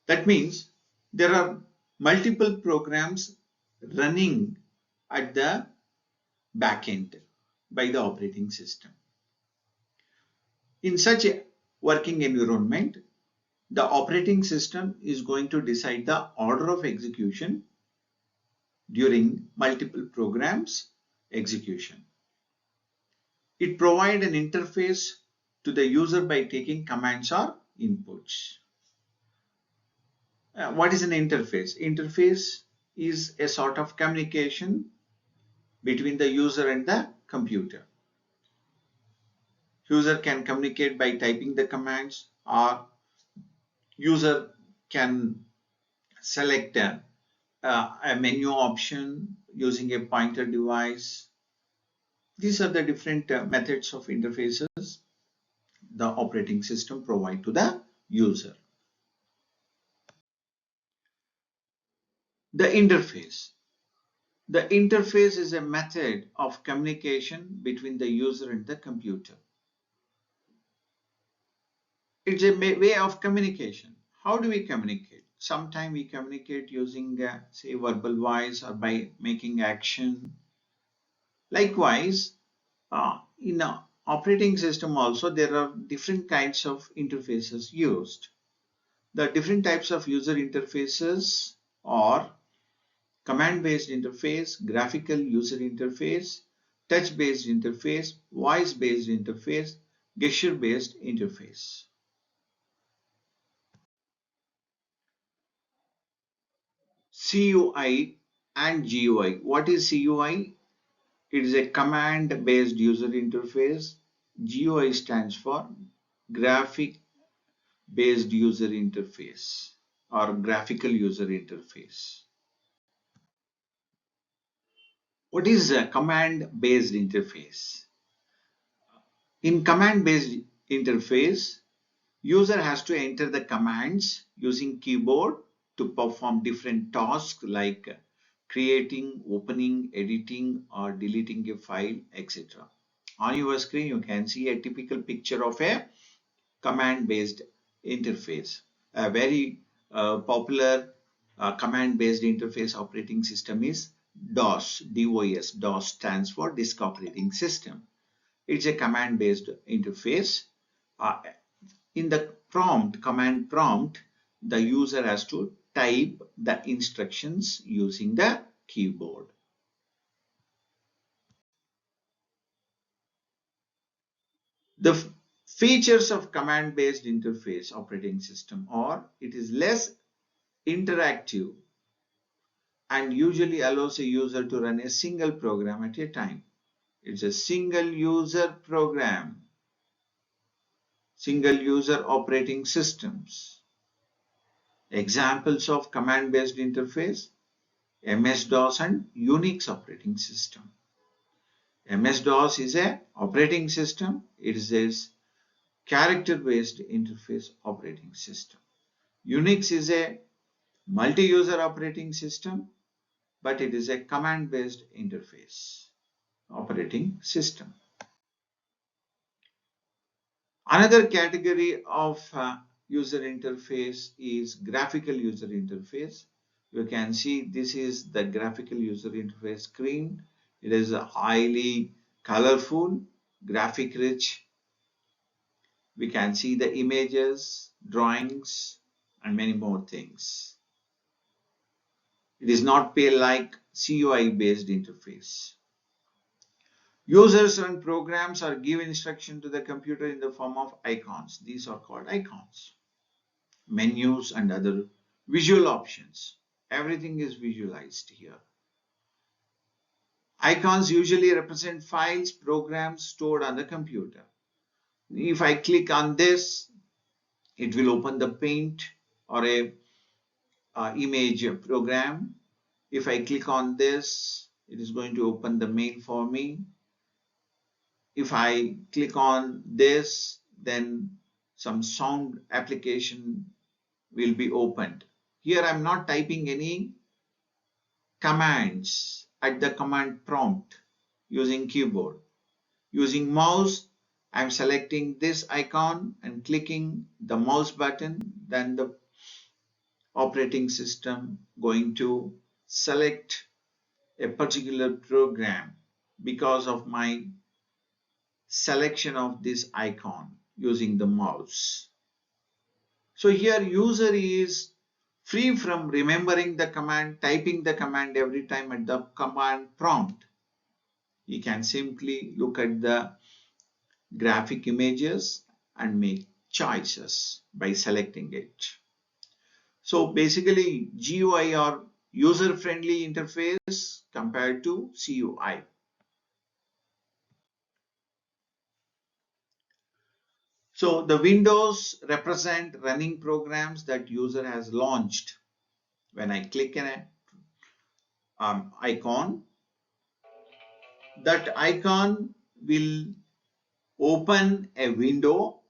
That means there are multiple programs running at the backend by the operating system. In such a working environment, the operating system is going to decide the order of execution during multiple programs execution. It provides an interface to the user by taking commands or inputs. What is an interface? Interface is a sort of communication between the user and the computer. User can communicate by typing the commands, or user can select a menu option using a pointer device. These are the different methods of interfaces the operating system provide to the user. The interface. The interface is a method of communication between the user and the computer. It's a way of communication. How do we communicate? Sometimes we communicate using, say, verbal voice or by making action. Likewise, in an operating system also, there are different kinds of interfaces used. The different types of user interfaces are command-based interface, graphical user interface, touch-based interface, voice-based interface, gesture-based interface. CUI and GUI. What is CUI? It is a command-based user interface. GUI stands for graphic-based user interface or graphical user interface. What is a command-based interface? In command-based interface, user has to enter the commands using keyboard to perform different tasks like creating, opening, editing, or deleting a file, etc. On your screen, you can see a typical picture of a command-based interface. A very popular command-based interface operating system is DOS. DOS. DOS stands for Disk Operating System. It's a command-based interface. In the command prompt, the user has to type the instructions using the keyboard. The features of command-based interface operating system are it is less interactive and usually allows a user to run a single program at a time. It's a single user program, single user operating systems. Examples of command-based interface: MS-DOS and Unix operating system. MS-DOS is a operating system. It is a character-based interface operating system. Unix is a multi-user operating system, but it is a command-based interface operating system. Another category of user interface is graphical user interface. You can see this is the graphical user interface screen. It is a highly colorful, graphic rich. We can see the images, drawings, and many more things. It is not pale like CUI based interface. Users and programs are given instruction to the computer in the form of icons. These are called icons. Menus and other visual options. Everything is visualized here. Icons usually represent files, programs stored on the computer. If I click on this, it will open the Paint or a image program. If I click on this, it is going to open the mail for me. If I click on this, then some sound application will be opened. Here I'm not typing any commands at the command prompt using keyboard. Using mouse, I'm selecting this icon and clicking the mouse button, then the operating system going to select a particular program because of my selection of this icon using the mouse. So here user is free from remembering the command, typing the command every time at the command prompt. He can simply look at the graphic images and make choices by selecting it. So basically GUI or user-friendly interface compared to CUI. So the windows represent running programs that user has launched. When I click an icon, that icon will open a window.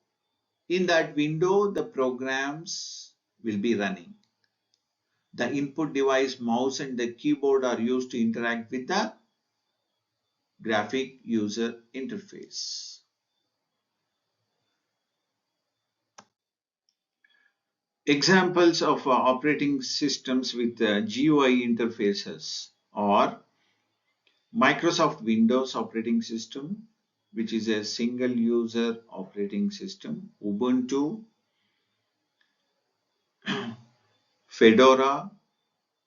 In that window, the programs will be running. The input device, mouse and the keyboard are used to interact with the graphic user interface. Examples of operating systems with GUI interfaces are Microsoft Windows operating system, which is a single user operating system, Ubuntu, Fedora,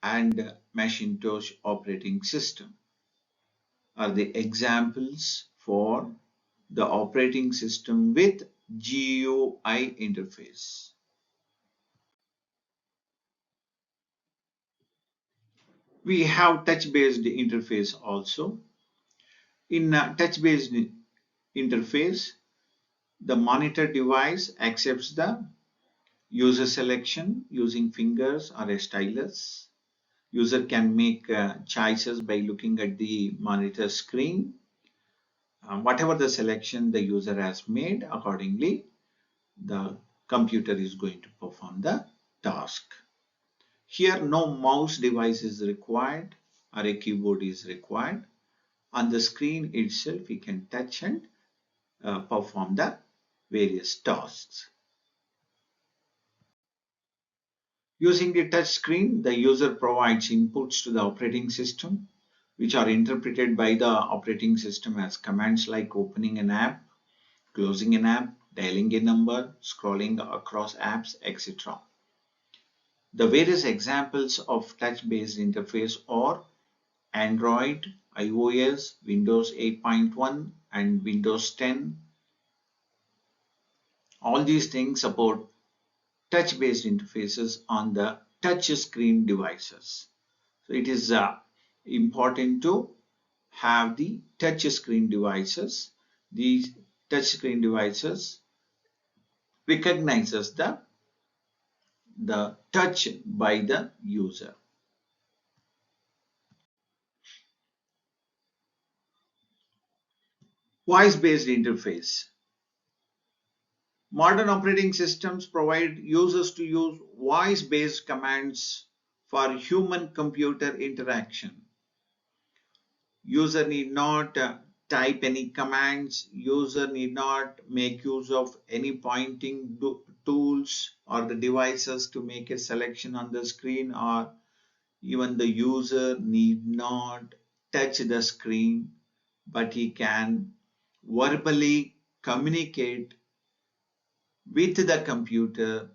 and Macintosh operating system are the examples for the operating system with GUI interface. We have touch-based interface also. In touch-based interface, the monitor device accepts the user selection using fingers or a stylus. User can make choices by looking at the monitor screen. Whatever the selection the user has made, accordingly, the computer is going to perform the task. Here, no mouse device is required or a keyboard is required. On the screen itself, we can touch and perform the various tasks. Using the touch screen, the user provides inputs to the operating system, which are interpreted by the operating system as commands like opening an app, closing an app, dialing a number, scrolling across apps, etc. The various examples of touch-based interface are Android, iOS, Windows 8.1 and Windows 10. All these things support touch-based interfaces on the touch screen devices. So it is important to have the touch screen devices. These touch screen devices recognizes the touch by the user. Voice-based interface. Modern operating systems provide users to use voice-based commands for human-computer interaction. User need not type any commands. User need not make use of any pointing tools or the devices to make a selection on the screen, or even the user need not touch the screen, but he can verbally communicate with the computer.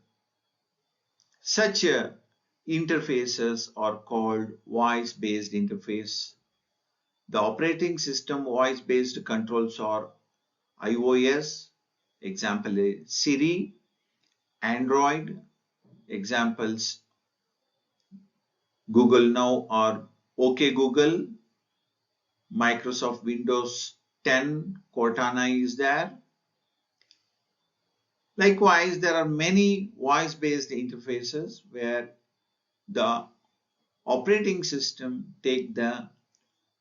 Such interfaces are called voice-based interface. The operating system voice-based controls are iOS, example is Siri, Android, examples Google Now or OK Google, Microsoft Windows 10, Cortana is there. Likewise, there are many voice-based interfaces where the operating system take the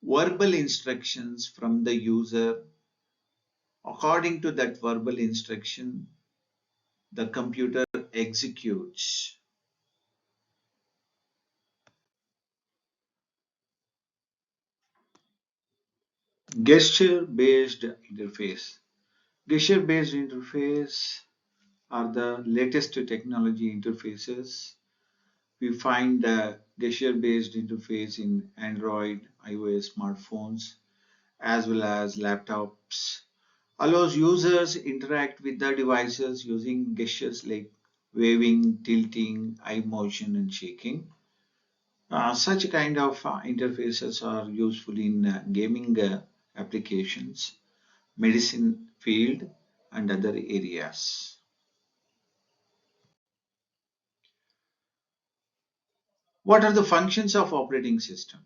verbal instructions from the user. According to that verbal instruction, the computer executes. Gesture-based interface. Gesture-based interface are the latest technology interfaces. We find the gesture-based interface in Android, iOS smartphones, as well as laptops. Allows users interact with the devices using gestures like waving, tilting, eye motion, and shaking. Such kind of interfaces are useful in gaming applications, medicine field, and other areas. What are the functions of operating system?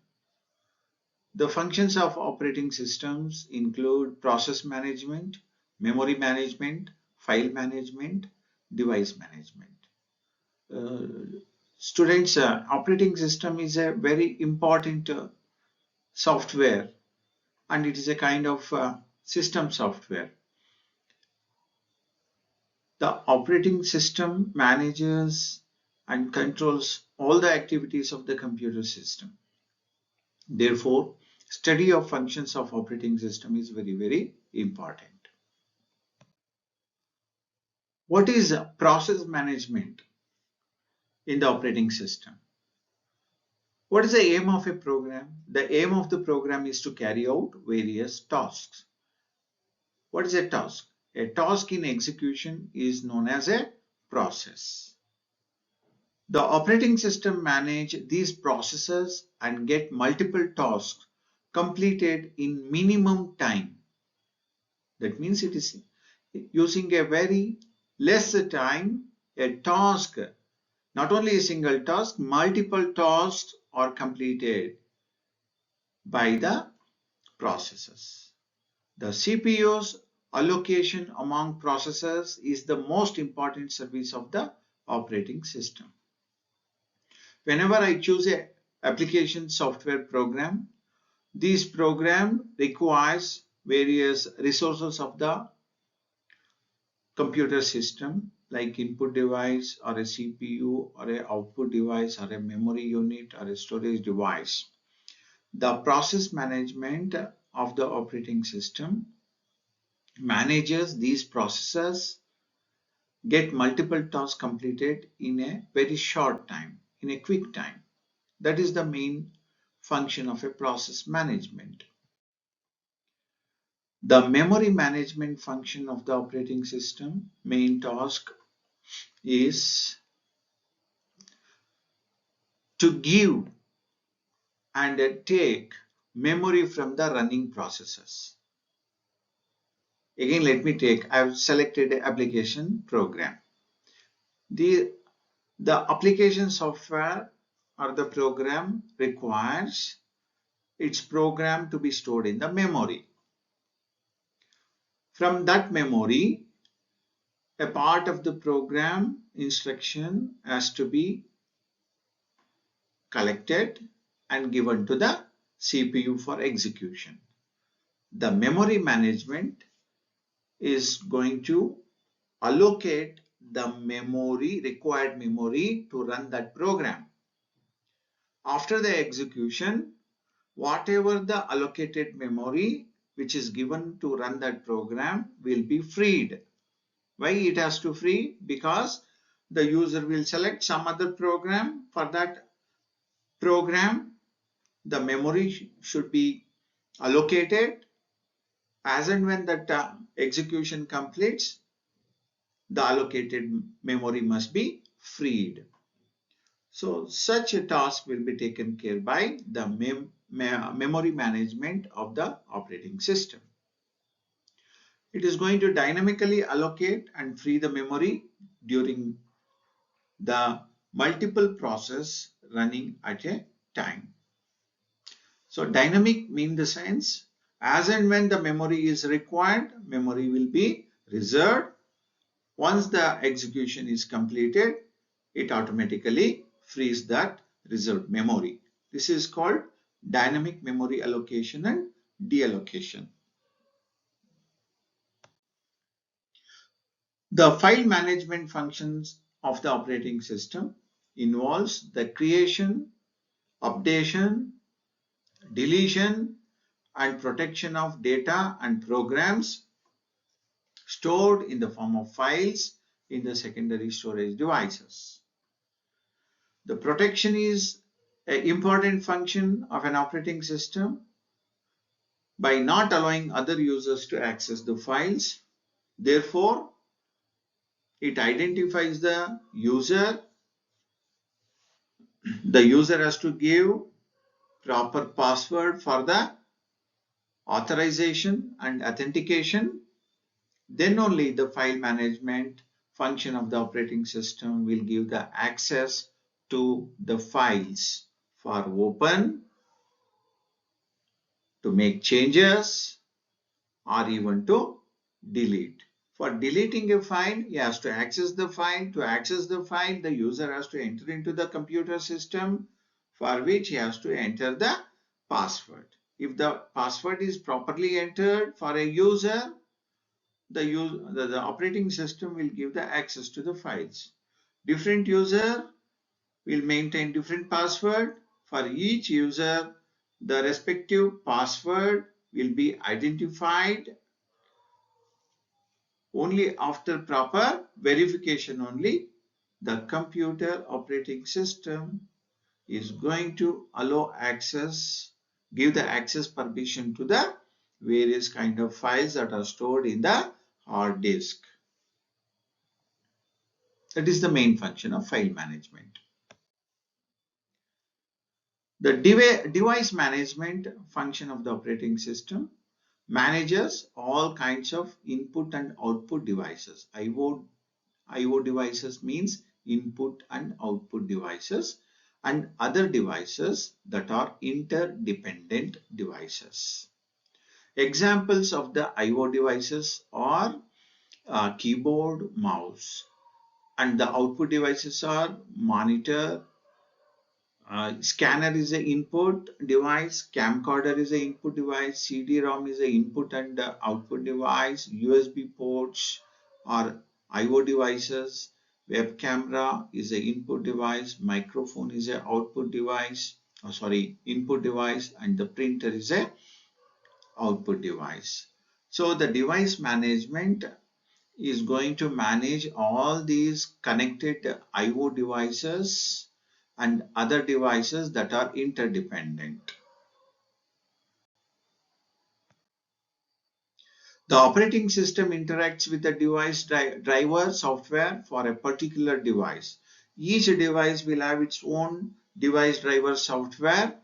The functions of operating systems include process management, memory management, file management, device management. Students, operating system is a very important software, and it is a kind of system software. The operating system manages and controls all the activities of the computer system. Therefore, study of functions of operating system is very, very important. What is process management in the operating system? What is the aim of a program? The aim of the program is to carry out various tasks. What is a task? A task in execution is known as a process. The operating system manages these processes and get multiple tasks completed in minimum time. That means it is using a very less time, a task, not only a single task, multiple tasks are completed by the processes. The CPU's allocation among processors is the most important service of the operating system. Whenever I choose a application software program, this program requires various resources of the computer system like input device or a CPU or a output device or a memory unit or a storage device. The process management of the operating system manages these processes, get multiple tasks completed in a very short time, in a quick time. That is the main function of a process management. The memory management function of the operating system main task is to give and take memory from the running processes. Again, let me take, I have selected an application program. The application software or the program requires its program to be stored in the memory. From that memory, a part of the program instruction has to be collected and given to the CPU for execution. The memory management is going to allocate the memory, required memory to run that program. After the execution, whatever the allocated memory which is given to run that program will be freed. Why it has to free? Because the user will select some other program. For that program, the memory should be allocated. As and when that execution completes, the allocated memory must be freed. So such a task will be taken care by the memory management of the operating system. It is going to dynamically allocate and free the memory during the multiple process running at a time. So dynamic means the sense as and when the memory is required, memory will be reserved. Once the execution is completed, it automatically frees that reserved memory. This is called dynamic memory allocation and deallocation. The file management functions of the operating system involves the creation, updation, deletion, and protection of data and programs stored in the form of files in the secondary storage devices. The protection is an important function of an operating system. By not allowing other users to access the files, therefore, it identifies the user. The user has to give proper password for the authorization and authentication. Then only the file management function of the operating system will give the access to the files for open, to make changes, or even to delete. For deleting a file, he has to access the file. To access the file, the user has to enter into the computer system, for which he has to enter the password. If the password is properly entered for a user, the operating system will give the access to the files. Different user will maintain different password. For each user, the respective password will be identified only after proper verification. Only the computer operating system is going to allow access, give the access permission to the various kind of files that are stored in the hard disk. That is the main function of file management. The device management function of the operating system manages all kinds of input and output devices. IO devices means input and output devices, and other devices that are interdependent devices. Examples of the IO devices are keyboard, mouse, and the output devices are monitor, scanner is an input device, camcorder is an input device, CD-ROM is an input and output device, USB ports are IO devices, web camera is an input device, microphone is an output device, input device, and the printer is an output device. So the device management is going to manage all these connected IO devices and other devices that are interdependent. The operating system interacts with the device driver software for a particular device. Each device will have its own device driver software,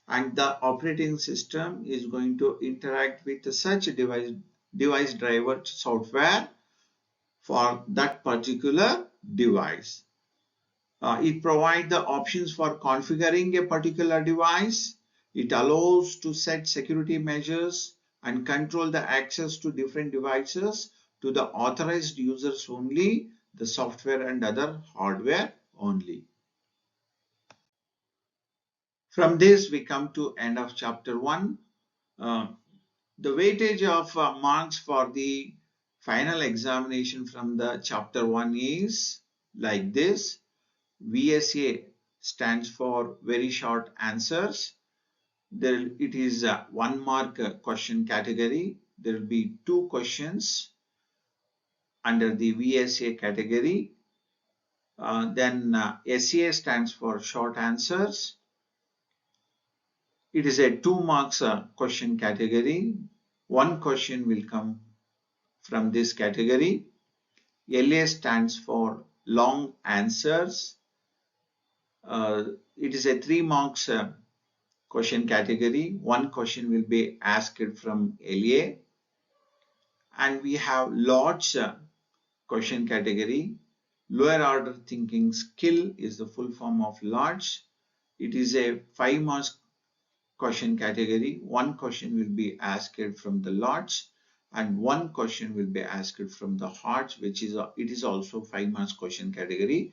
and the operating system is going to interact with such device driver software for that particular device. It provides the options for configuring a particular device. It allows to set security measures and control the access to different devices to the authorized users only, the software and other hardware only. From this, we come to end of chapter 1. The weightage of marks for the final examination from the chapter 1 is like this. VSA stands for very short answers. It is a 1 mark question category. There will be 2 questions under the VSA category. Then SA stands for short answers. It is a 2 marks question category. 1 question will come from this category. LA stands for long answers. It is a 3 marks question category. One question will be asked from LA, and we have large question category. Lower order thinking skill is the full form of large. It is a 5 marks question category. One question will be asked from the large, and one question will be asked from the hearts, which is it is also 5 marks question category.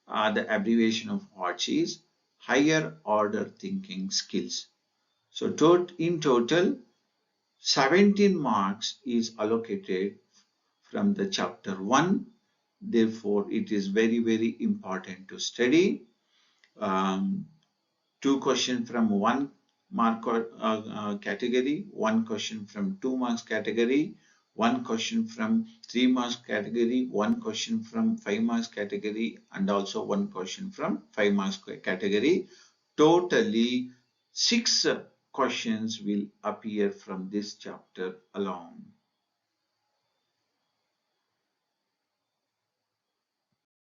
The abbreviation of HOTS is higher order thinking skills. So in total, 17 marks is allocated from the chapter 1. Therefore, it is very, very important to study. 2 questions from 1 mark category, 1 question from 2 marks category, 1 question from 3 marks category, 1 question from 5 marks category, and also 1 question from 5 marks category. Totally 6 questions will appear from this chapter alone.